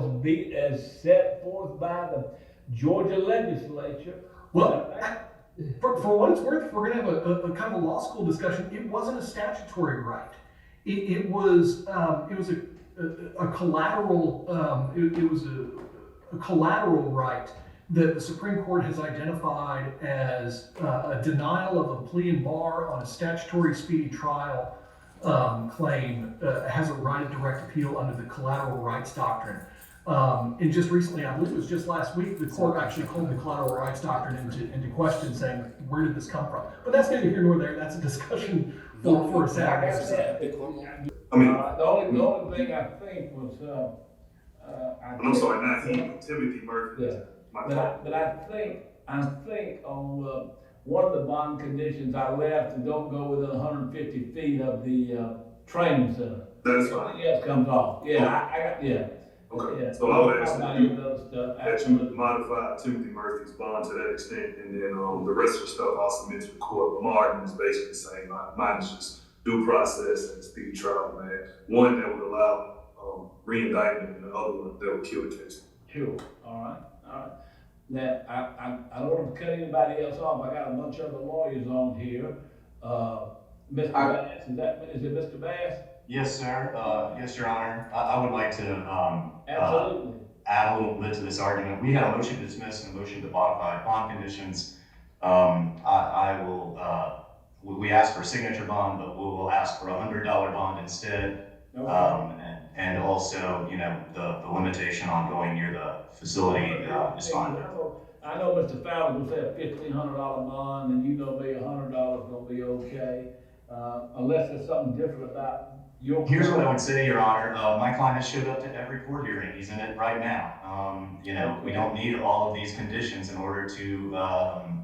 as set forth by the Georgia legislature. Well, for what it's worth, if we're going to have a kind of a law school discussion, it wasn't a statutory right. It was a collateral. It was a collateral right that the Supreme Court has identified as a denial of a plea and bar on a statutory speedy trial claim has a right of direct appeal under the collateral rights doctrine. And just recently, I believe it was just last week, the court actually called the collateral rights doctrine into question, saying, where did this come from? But that's neither here nor there. That's a discussion for a Saturday. I mean, The only thing I think was, I'm sorry, not he, Timothy Murphy. Yeah. My But fault. I think on one of the bond conditions I left, and don't go within 150 feet of the training center. That's fine. Everything else comes off. Yeah, I got, yeah. Okay, Yeah. so I would ask I'm not that you, into those stuff. that you Absolutely. modify Timothy Murphy's bond to that extent, and then, the rest of the stuff I'll submit to the court. Martin is basically saying, mine is just due process and speedy trial, man. One that would allow, re-indictment, and the other one that would kill the case. Sure. All right. Now, I don't want to cut anybody else off. I got a bunch of other lawyers on here. Mr. Bass, is it Mr. Bass? Yes, sir. Yes, Your Honor. I would like to Absolutely. add a little bit to this argument. We had a motion to dismiss and a motion to modify bond conditions. I will, we asked for a signature bond, but we will ask for a $100 bond instead. Okay. And also, you know, the limitation on going near the facility is fine. I know Mr. Fowler will say a $1,500 bond, and you know me, $100 gonna be okay, unless there's something different about your. Here's what I would say, Your Honor. My client has showed up to every court hearing. He's in it right now. You know, we don't need all of these conditions in order to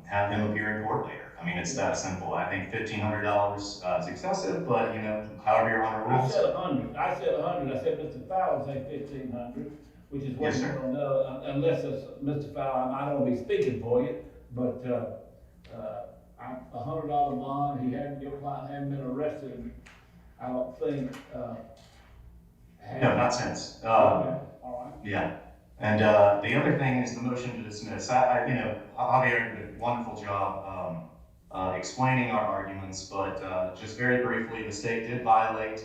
have him appear in court later. I mean, it's that simple. I think $1,500 is excessive, but you know, however Your Honor I rules. said 100. I said Mr. Fowler said 1,500, which is what Yes, you sir. don't know, unless it's Mr. Fowler. I don't want to be speaking for you, but a $100 bond. Your client hadn't been arrested. I don't think. No, not since. Okay, all right. Yeah. And the other thing is the motion to dismiss. You know, Javier did a wonderful job explaining our arguments, but just very briefly, the state did violate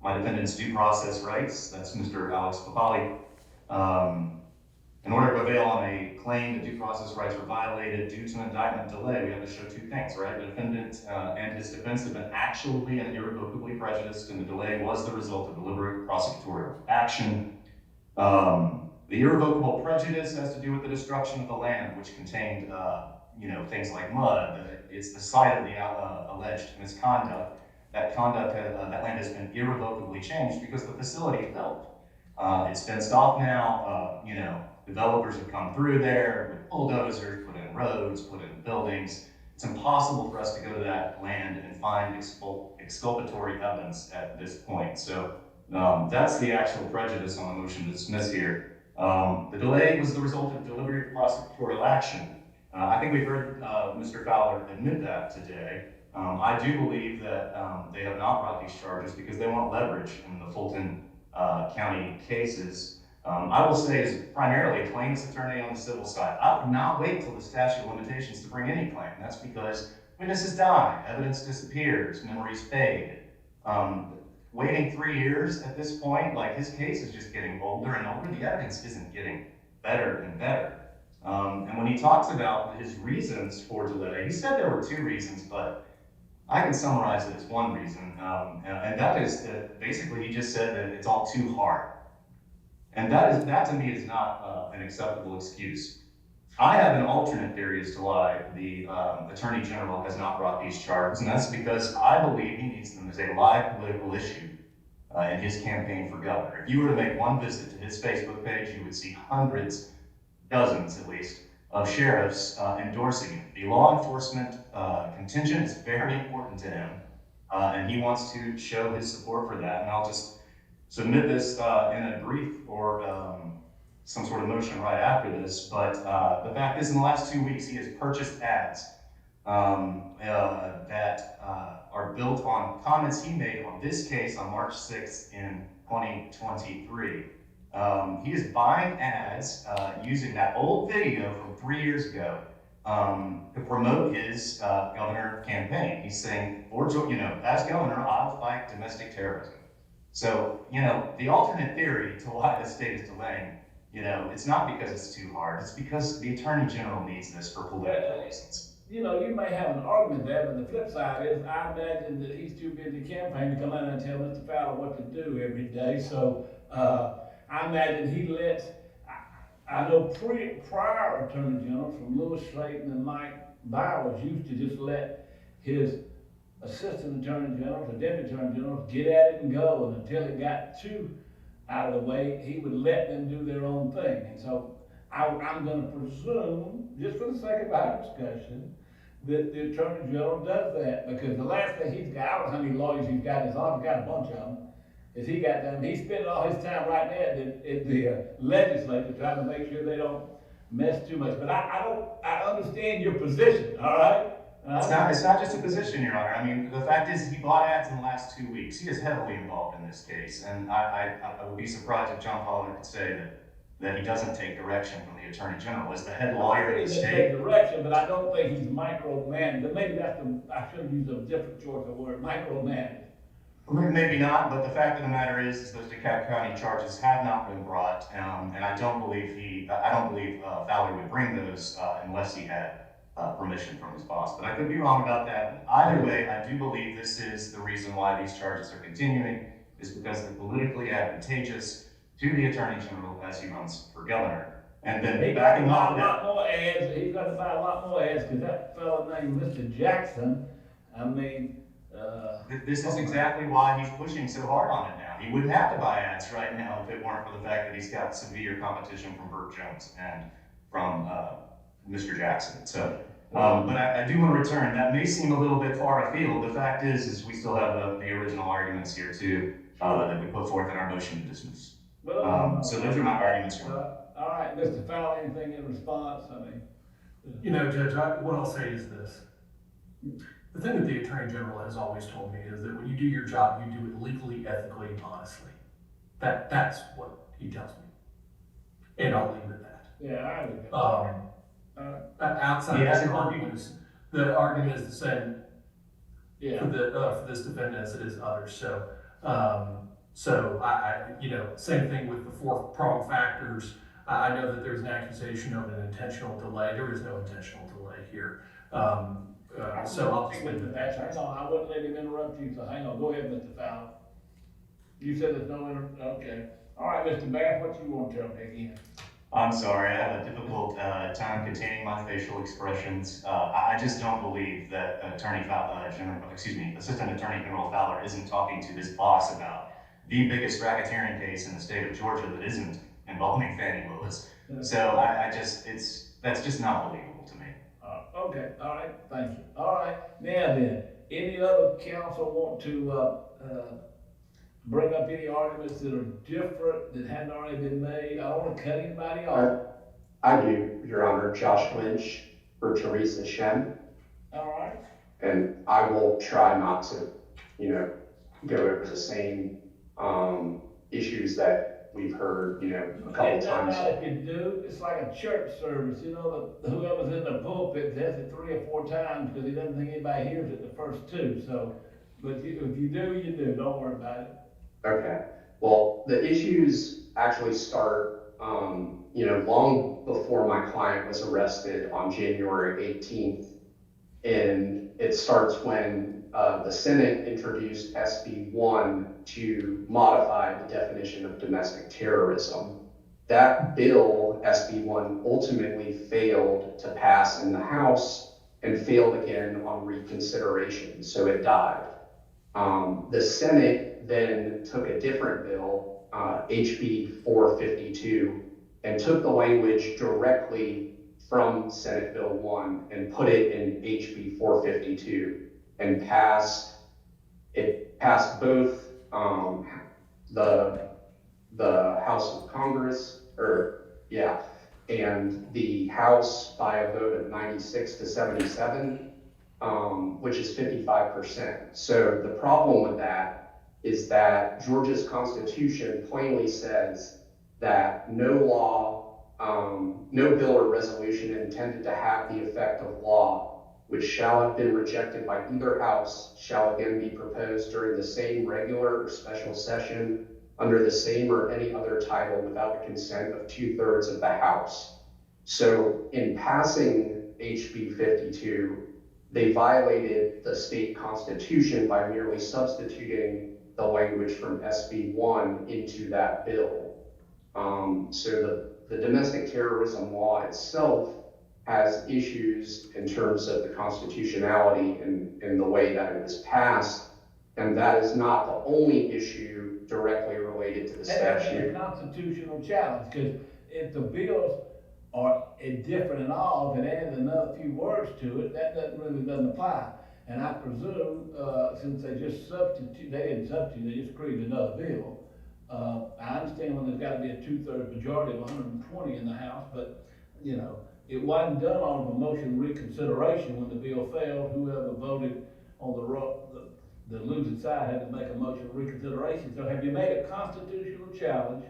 my defendant's due process rights. That's Mr. Alex Papali. In order to prevail on a claim that due process rights were violated due to indictment delay, we have to show two things, right? The defendant and his defense have been actually and irrevocably prejudiced, and the delay was the result of deliberate prosecutorial action. The irrevocable prejudice has to do with the destruction of the land, which contained, you know, things like mud. It's the site of the alleged misconduct. That land has been irrevocably changed because the facility failed. It's fenced off now. You know, developers have come through there with bulldozers, put in roads, put in buildings. It's impossible for us to go to that land and find exculpatory evidence at this point. So that's the actual prejudice on the motion to dismiss here. The delay was the result of deliberate prosecutorial action. I think we've heard Mr. Fowler admit that today. I do believe that they have not brought these charges because they want leverage in the Fulton County cases. I will say, as primarily a claims attorney on the civil side, I would not wait till the statute of limitations to bring any claim. That's because witnesses die, evidence disappears, memories fade. Waiting 3 years at this point, like his case is just getting older and older. The evidence isn't getting better and better. And when he talks about his reasons for delay, he said there were 2 reasons, but I can summarize it as 1 reason. And that is that basically he just said that it's all too hard. And that to me is not an acceptable excuse. I have an alternate theory as to why the Attorney General has not brought these charges, and that's because I believe he needs them as a live political issue in his campaign for governor. If you were to make one visit to his Facebook page, you would see hundreds, dozens at least, of sheriffs endorsing it. The law enforcement contingent is very important to him, and he wants to show his support for that. And I'll just submit this in a brief or some sort of motion right after this, but the fact is in the last 2 weeks he has purchased ads that are built on comments he made on this case on March 6th in 2023. He is buying ads using that old video from 3 years ago to promote his governor campaign. He's saying, as governor, I'll fight domestic terrorism. So, the alternate theory to why the state is delaying, it's not because it's too hard. It's because the attorney general needs this for political reasons. You may have an argument there, but the flip side is, I imagine that he's too busy campaigning to come in and tell Mr. Fowler what to do every day. So, I imagine he lets, I know prior attorney generals from Lewis Slayton and Mike Bowers used to just let his assistant attorney generals or deputy attorney generals get at it and go, and until it got too out of the way, he would let them do their own thing. And so I'm going to presume, just for the sake of our discussion, that the attorney general does that, because the last thing he's got, I don't know how many lawyers he's got in his office, got a bunch of them, is he got them, he's spending all his time right now at the legislature trying to make sure they don't mess too much. But I understand your position, all right? It's not just a position, Your Honor. I mean, the fact is, he bought ads in the last 2 weeks. He is heavily involved in this case, and I would be surprised if John Pollard could say that he doesn't take direction from the Attorney General as the head lawyer of the He doesn't state. take direction, but I don't think he's micromanaged. But maybe I should have used a different choice of word, micromanaged. Maybe not, but the fact of the matter is those DeKalb County charges have not been brought, and I don't believe Fowler would bring those unless he had permission from his boss. But I could be wrong about that. Either way, I do believe this is the reason why these charges are continuing, is because they're politically advantageous to the Attorney General as he runs for governor. And then backing off of that. A lot more ads. He's got to buy a lot more ads, because that fellow named Mr. Jackson, This is exactly why he's pushing so hard on it now. He wouldn't have to buy ads right now if it weren't for the fact that he's got severe competition from Burt Jones and from Mr. Jackson. So, but I do want to return. That may seem a little bit far afield. The fact is we still have the original arguments here too that we put forth in our motion to dismiss. So those are my arguments. All right, Mr. Fowler, anything in response? Judge, what I'll say is this. The thing that the Attorney General has always told me is that when you do your job, you do it legally, ethically, and honestly. That's what he tells me. And I'll leave it at that. Yeah, I agree. Outside of the argument is the same Yeah. for this defendant as it is others. So I same thing with the fourth prong factors. I know that there's an accusation of an intentional delay. There is no intentional delay here. So I'll just leave it at that. Hang on, I wouldn't let him interrupt you, so hang on. Go ahead, Mr. Fowler. You said there's no okay. All right, Mr. Bass, what you want to tell me again? I'm sorry, I have a difficult time containing my facial expressions. I just don't believe that Assistant Attorney General Fowler isn't talking to his boss about the biggest racketeering case in the state of Georgia that isn't involving Fannie Willis. So that's just not believable to me. Okay, all right, thank you. All right, now then, any other counsel want to bring up any arguments that are different, that hadn't already been made? I don't want to cut anybody off. I do, Your Honor. Josh Lynch for Teresa Shem. All right. And I will try not to, go over the same issues that we've heard, a couple times. If you do, it's like a church service, whoever's in the pulpit says it 3 or 4 times because he doesn't think anybody hears it the first 2. So, but if you do, you do. Don't worry about it. Okay. Well, the issues actually start, long before my client was arrested on January 18th. And it starts when the Senate introduced SB 1 to modify the definition of domestic terrorism. That bill, SB 1, ultimately failed to pass in the House and failed again on reconsideration, so it died. The Senate then took a different bill, HB 452, and took the language directly from Senate Bill 1 and put it in HB 452 and passed both the House of Congress, and the House by a vote of 96 to 77, which is 55%. So the problem with that is that Georgia's Constitution plainly says that no law, no bill or resolution intended to have the effect of law, which shall have been rejected by either house, shall again be proposed during the same regular or special session under the same or any other title without the consent of 2/3 of the House. So in passing HB 52, they violated the state constitution by merely substituting the language from SB 1 into that bill. So the domestic terrorism law itself has issues in terms of the constitutionality and the way that it was passed, and that is not the only issue directly related to the statute. And a constitutional challenge, because if the bills are different and all, and add another few words to it, that doesn't apply. And I presume, since they just substitute, they didn't substitute, they just created another bill. I understand when there's gotta be a 2/3 majority of 120 in the House, but, you know, it wasn't done on a motion reconsideration when the bill failed. Whoever voted on the losing side had to make a motion of reconsideration. So have you made a constitutional challenge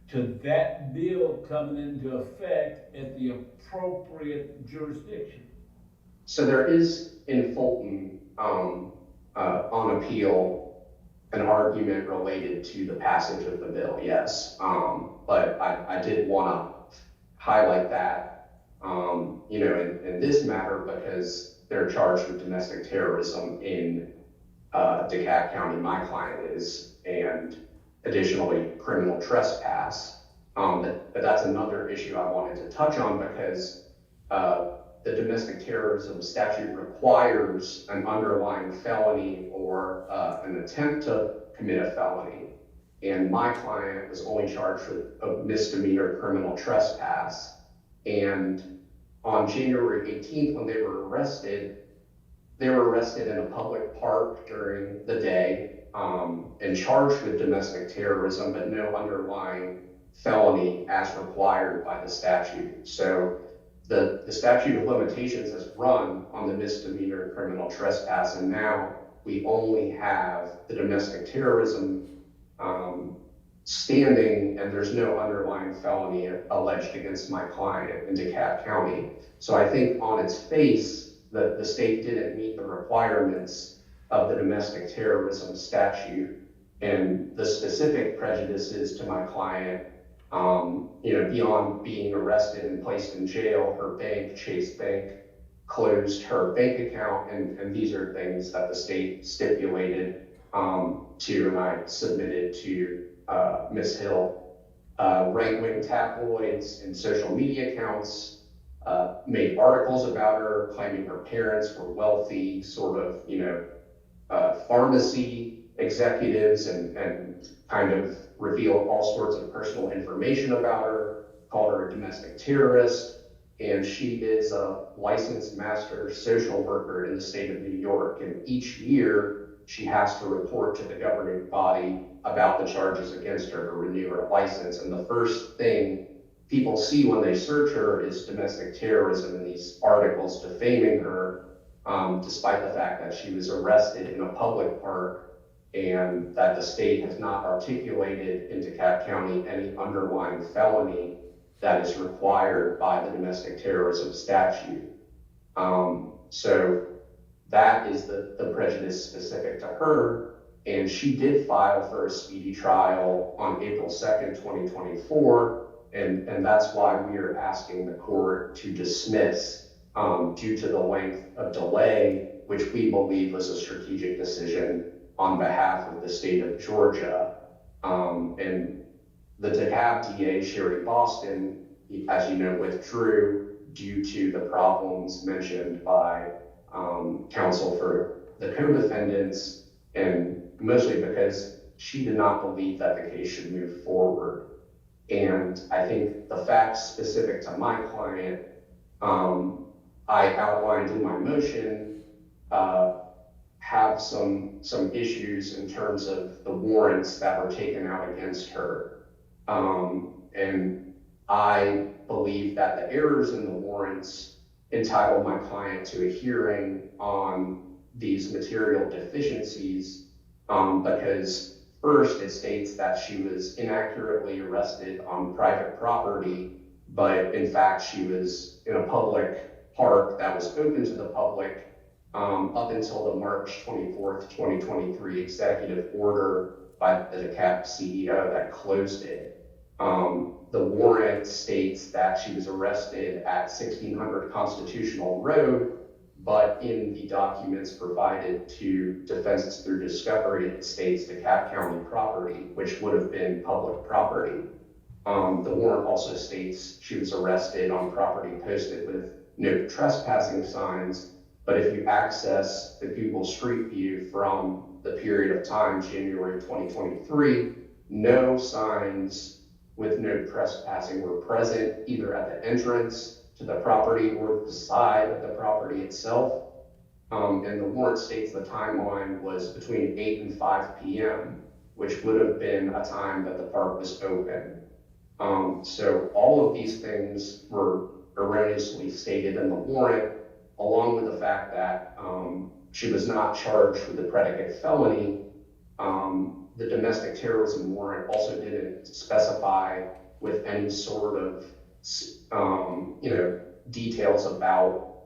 to that bill coming into effect at the appropriate jurisdiction? So there is in Fulton, on appeal, an argument related to the passage of the bill, yes. But I did want to highlight that, you know, in this matter, because they're charged with domestic terrorism in DeKalb County, my client is, and additionally criminal trespass. But that's another issue I wanted to touch on, because the domestic terrorism statute requires an underlying felony or an attempt to commit a felony. And my client was only charged with a misdemeanor criminal trespass. And on January 18th, when they were arrested in a public park during the day, and charged with domestic terrorism, but no underlying felony as required by the statute. So the statute of limitations has run on the misdemeanor criminal trespass, and now we only have the domestic terrorism standing, and there's no underlying felony alleged against my client in DeKalb County. So I think on its face, the state didn't meet the requirements of the domestic terrorism statute, and the specific prejudices to my client, you know, beyond being arrested and placed in jail, her bank, Chase Bank, closed her bank account, and these are things that the state stipulated to, and I submitted to Ms. Hill. Right-wing tabloids and social media accounts made articles about her, claiming her parents were wealthy, sort of, you know, pharmacy executives, and kind of revealed all sorts of personal information about her, called her a domestic terrorist, and she is a licensed master social worker in the state of New York. And each year she has to report to the governing body about the charges against her to renew her license. And the first thing people see when they search her is domestic terrorism and these articles defaming her, despite the fact that she was arrested in a public park and that the state has not articulated in DeKalb County any underlying felony that is required by the domestic terrorism statute. So that is the prejudice specific to her, and she did file for a speedy trial on April 2nd, 2024, and that's why we are asking the court to dismiss due to the length of delay, which we believe was a strategic decision on behalf of the state of Georgia. And the DeKalb DA, Sherry Boston, as you know, withdrew due to the problems mentioned by counsel for the co-defendants, and mostly because she did not believe that the case should move forward. And I think the facts specific to my client, I outlined in my motion, have some issues in terms of the warrants that were taken out against her. And I believe that the errors in the warrants entitle my client to a hearing on these material deficiencies because first it states that she was inaccurately arrested on private property, but in fact she was in a public park that was open to the public up until the March 24th, 2023 executive order by the DeKalb CEO that closed it. The warrant states that she was arrested at 1600 Constitutional Road, but in the documents provided to defense through discovery, it states DeKalb County property, which would have been public property. The warrant also states she was arrested on property posted with no trespassing signs, but if you access the Google Street View from the period of time, January 2023, no signs with no trespassing were present either at the entrance to the property or the side of the property itself. And the warrant states the timeline was between 8 and 5 p.m., which would have been a time that the park was open. So all of these things were erroneously stated in the warrant, along with the fact that she was not charged with a predicate felony. The domestic terrorism warrant also didn't specify with any sort of, details about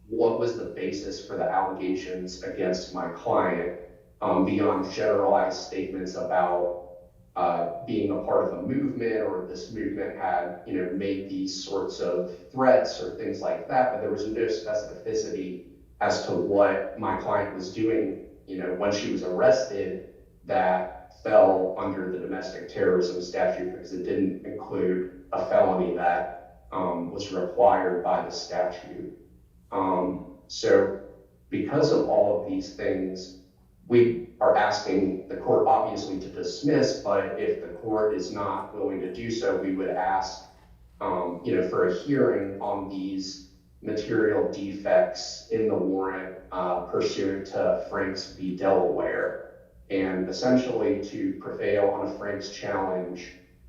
what was the basis for the allegations against my client, beyond generalized statements about being a part of a movement, or this movement had, made these sorts of threats or things like that, but there was no specificity as to what my client was doing, when she was arrested, that fell under the domestic terrorism statute, because it didn't include a felony that was required by the statute. So because of all of these things, we are asking the court obviously to dismiss, but if the court is not willing to do so, we would ask for a hearing on these material defects in the warrant pursuant to Franks v. Delaware. And essentially, to prevail on a Franks challenge,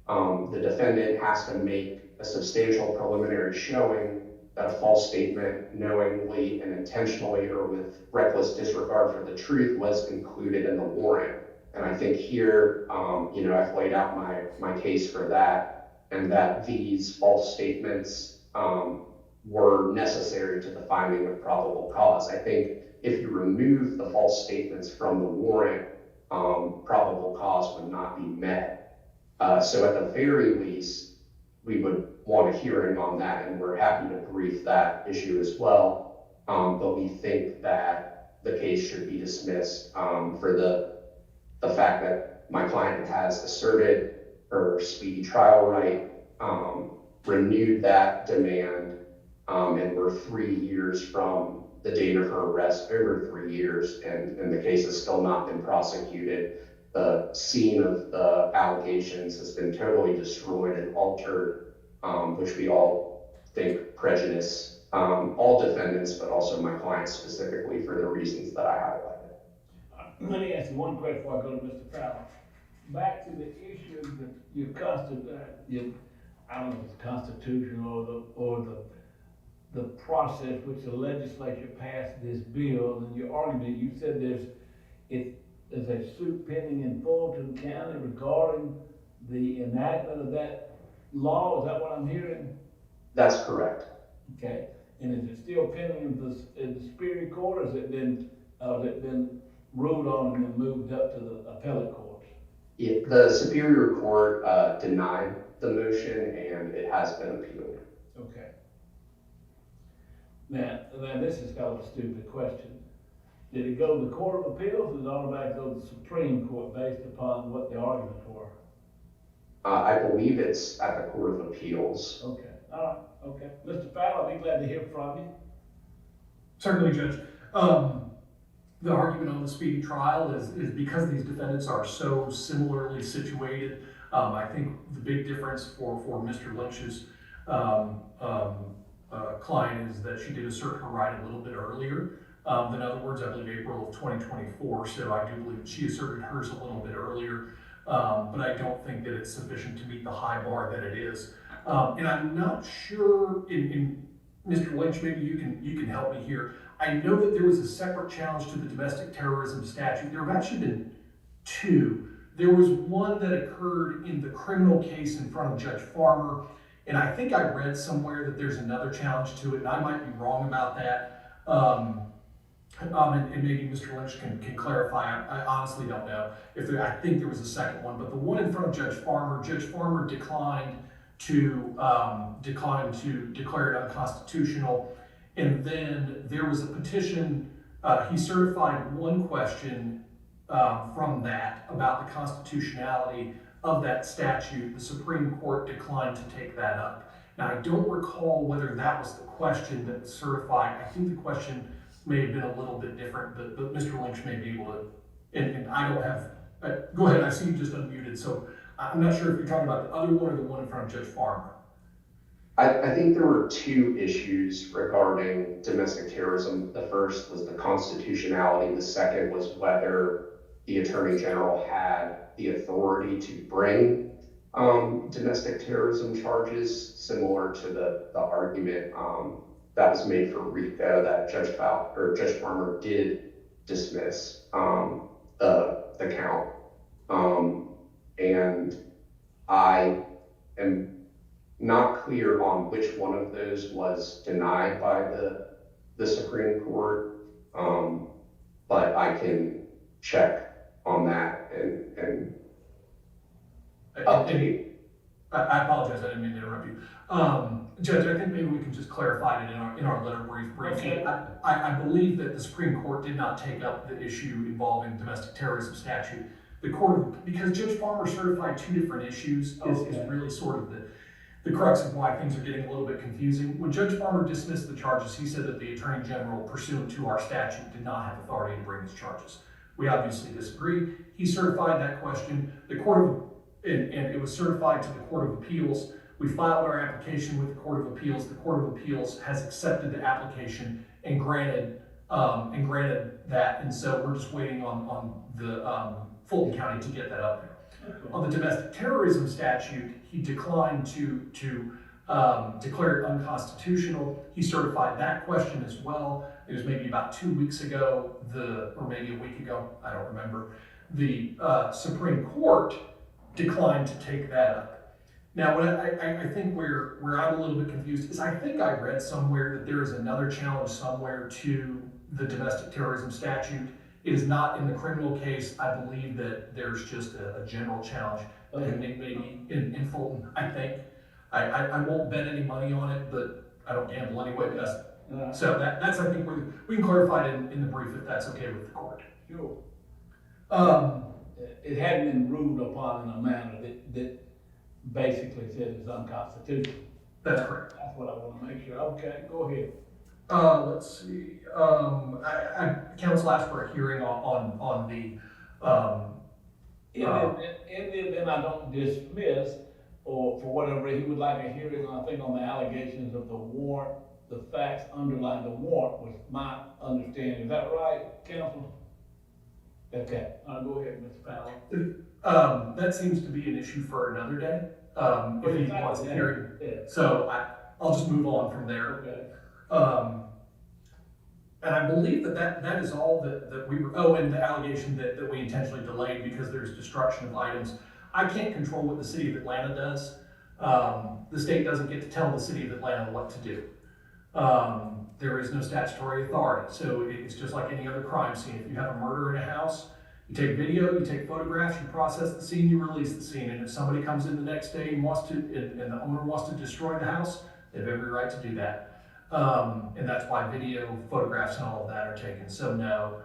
the defendant has to make a substantial preliminary showing that a false statement knowingly and intentionally or with reckless disregard for the truth was included in the warrant. And I think here, I've laid out my case for that, and that these false statements were necessary to the finding of probable cause. I think if you remove the false statements from the warrant, probable cause would not be met. So at the very least, we would want a hearing on that, and we're happy to brief that issue as well. But we think that the case should be dismissed for the fact that my client has asserted her speedy trial right, renewed that demand, and we're 3 years from the date of her arrest, over 3 years, and the case has still not been prosecuted. The scene of the allegations has been totally destroyed and altered, which we all think prejudice all defendants, but also my client specifically, for the reasons that I highlighted. Let me ask you one question before I go to Mr. Fowler. Back to the issue that I don't know if it's constitutional or the process which the legislature passed this bill, and your argument, you said there's a suit pending in Fulton County regarding the enactment of that law. Is that what I'm hearing? That's correct. Okay. And is it still pending in the Superior Court, or has it been ruled on and then moved up to the appellate courts? Yeah, the Superior Court denied the motion, and it has been appealed. Okay. Now this is kind of a stupid question. Did it go to the Court of Appeals, or did it automatically go to the Supreme Court based upon what the arguments were? I believe it's at the Court of Appeals. Okay, all right, okay. Mr. Fowler, I'll be glad to hear from you. Certainly, Judge. The argument on the speedy trial is because these defendants are so similarly situated. I think the big difference for Mr. Lynch's client is that she did assert her right a little bit earlier. In other words, I believe April of 2024, so I do believe that she asserted hers a little bit earlier, but I don't think that it's sufficient to meet the high bar that it is. And I'm not sure, in Mr. Lynch, maybe you can help me here. I know that there was a separate challenge to the domestic terrorism statute. There have actually been two. There was one that occurred in the criminal case in front of Judge Farmer, and I think I read somewhere that there's another challenge to it, and I might be wrong about that. And maybe Mr. Lynch can clarify. I honestly don't know if there. I think there was a second one, but the one in front of Judge Farmer declined to declare it unconstitutional, and then there was a petition. He certified one question from that about the constitutionality of that statute. The Supreme Court declined to take that up. Now, I don't recall whether that was the question that was certified. I think the question may have been a little bit different, but Mr. Lynch may be able to, and I don't have, go ahead, I see you just unmuted, so I'm not sure if you're talking about the other one or the one in front of Judge Farmer. I think there were two issues regarding domestic terrorism. The first was the constitutionality. The second was whether the Attorney General had the authority to bring domestic terrorism charges, similar to the argument that was made for RICO that Judge Farmer did dismiss the count. And I am not clear on which one of those was denied by the Supreme Court, but I can check on that and update. I apologize, I didn't mean to interrupt you. Judge, I think maybe we can just clarify it in our letter briefly. Okay. I believe that the Supreme Court did not take up the issue involving domestic terrorism statute. The court, because Judge Farmer certified two different issues, is really sort of the crux of why things are getting a little bit confusing. When Judge Farmer dismissed the charges, he said that the Attorney General, pursuant to our statute, did not have authority to bring his charges. We obviously disagree. He certified that question. And it was certified to the Court of Appeals. We filed our application with the Court of Appeals. The Court of Appeals has accepted the application and granted that. And so we're just waiting on the Fulton County to get that up there. Okay. On the domestic terrorism statute, he declined to declare it unconstitutional. He certified that question as well. It was maybe about 2 weeks ago, or maybe a week ago, I don't remember. The Supreme Court declined to take that up. Now, what I think where I'm a little bit confused is I think I read somewhere that there is another challenge somewhere to the domestic terrorism statute. It is not in the criminal case. I believe that there's just a general challenge, and maybe in Fulton, I think. I won't bet any money on it, but I don't gamble anyway. So that's I think we can clarify it in the brief if that's okay with the court. Sure. It hadn't been ruled upon in a manner that basically says it's unconstitutional. That's correct. That's what I want to make sure. Okay, go ahead. Let's see. Council asked for a hearing on the. In the event I don't dismiss, or for whatever reason, he would like a hearing, I think, on the allegations of the warrant, the facts underlying the warrant, was my understanding. Is that right, Council? Okay, go ahead, Mr. Powell. That seems to be an issue for another day. If he wants a hearing. Yeah. So I'll just move on from there. Okay. And I believe that is all that we were, and the allegation that we intentionally delayed because there's destruction of items. I can't control what the city of Atlanta does. The state doesn't get to tell the city of Atlanta what to do. There is no statutory authority. So it's just like any other crime scene. If you have a murder in a house, you take video, you take photographs, you process the scene, you release the scene. And if somebody comes in the next day and the owner wants to destroy the house, they have every right to do that. And that's why video, photographs, and all of that are taken. So no,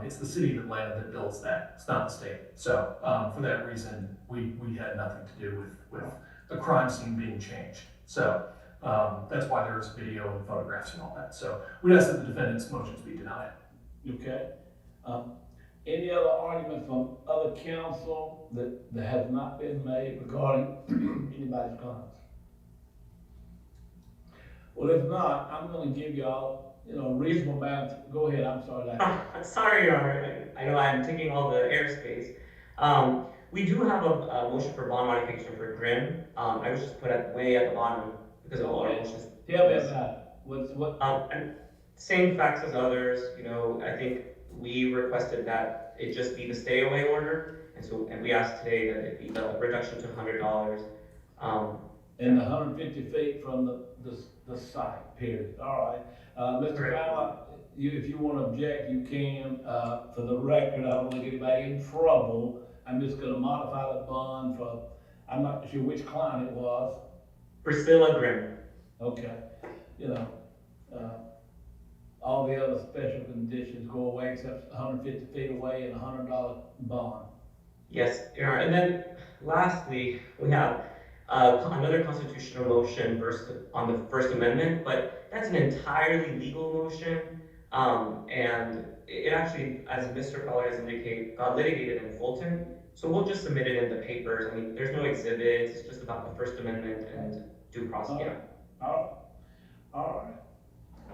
it's the city of Atlanta that builds that. It's not the state. So for that reason, we had nothing to do with a crime scene being changed. So that's why there's video and photographs and all that. So we ask that the defendant's motions be denied. Okay. Any other arguments from other counsel that has not been made regarding anybody's comments? Well, if not, I'm going to give y'all, reasonable amount. Go ahead. I'm sorry. Sorry, Your Honor. I know I'm taking all the airspace. We do have a motion for bond modification for Grimm. I was just put way at the bottom because of all our motions. Tell me about what? And same facts as others. I think we requested that it just be the stay away order. And we asked today that it be the reduction to $100. And 150 feet from the site, period. All right. Mr. Correct. Fowler, if you want to object, you can. For the record, I don't want to get anybody in trouble. I'm just going to modify the bond for, I'm not sure which client it was. Priscilla Grimm. Okay. You know, all the other special conditions go away except 150 feet away and $100 bond. Yes, Your Honor. And then lastly, we have another constitutional motion on the First Amendment, but that's an entirely legal motion. And it actually, as Mr. Fowler has indicated, got litigated in Fulton. So we'll just submit it in the papers. I mean, there's no exhibits. It's just about the First Amendment and due process. Yeah. All right.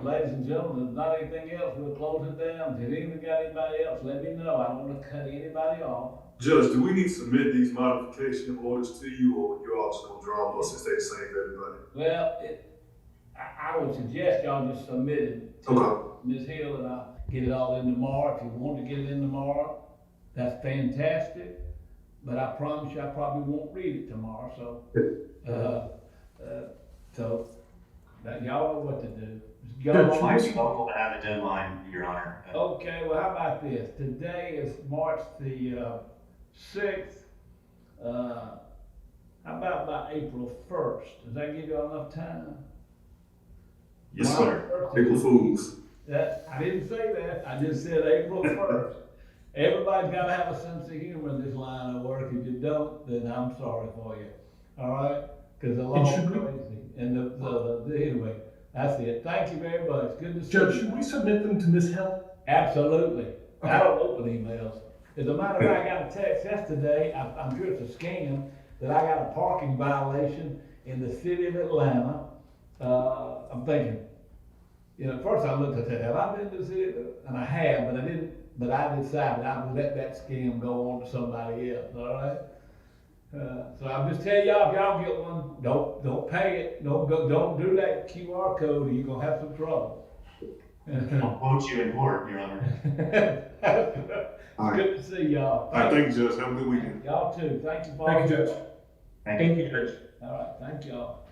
Ladies and gentlemen, if not anything else, we'll close it down. If anything got anybody else, let me know. I don't want to cut anybody off. Judge, do we need to submit these modification orders to you, or you all just gonna draw them up since they the same for everybody? Well, I would suggest y'all just submit it to Okay. Ms. Hill, and I'll get it all in tomorrow. If you want to get it in tomorrow, that's fantastic. But I promise you, I probably won't read it tomorrow, so that y'all know what to do. Judge, It might be helpful to have a deadline, Your Honor. Okay, well, how about this? Today is March the 6th. How about by April 1st? Does that give you enough time? Yes, sir. April Fools. I didn't say that. I just said April 1st. Everybody's got to have a sense of humor in this line of work. If you don't, then I'm sorry for you. All right? Because the law is crazy. And anyway, that's it. Thank you very much. Good to see you. Judge, should we submit them to Ms. Hill? Absolutely. Okay. I don't open emails. As a matter of fact, I got a text yesterday, I'm sure it's a scam, that I got a parking violation in the city of Atlanta. I'm thinking, first I looked and said, have I been to the city? And I have, but I decided I would let that scam go on to somebody else, all right? So I'll just tell y'all, if y'all get one, don't pay it. Don't do that QR code, or you're gonna have some trouble. I'll quote you in court, Your Honor. All right. Good to see y'all. All right, thank you, Judge. Have a good weekend. Y'all too. Thank you, Paul. Thank you, Judge. Thank you, Judge. All right, thank y'all.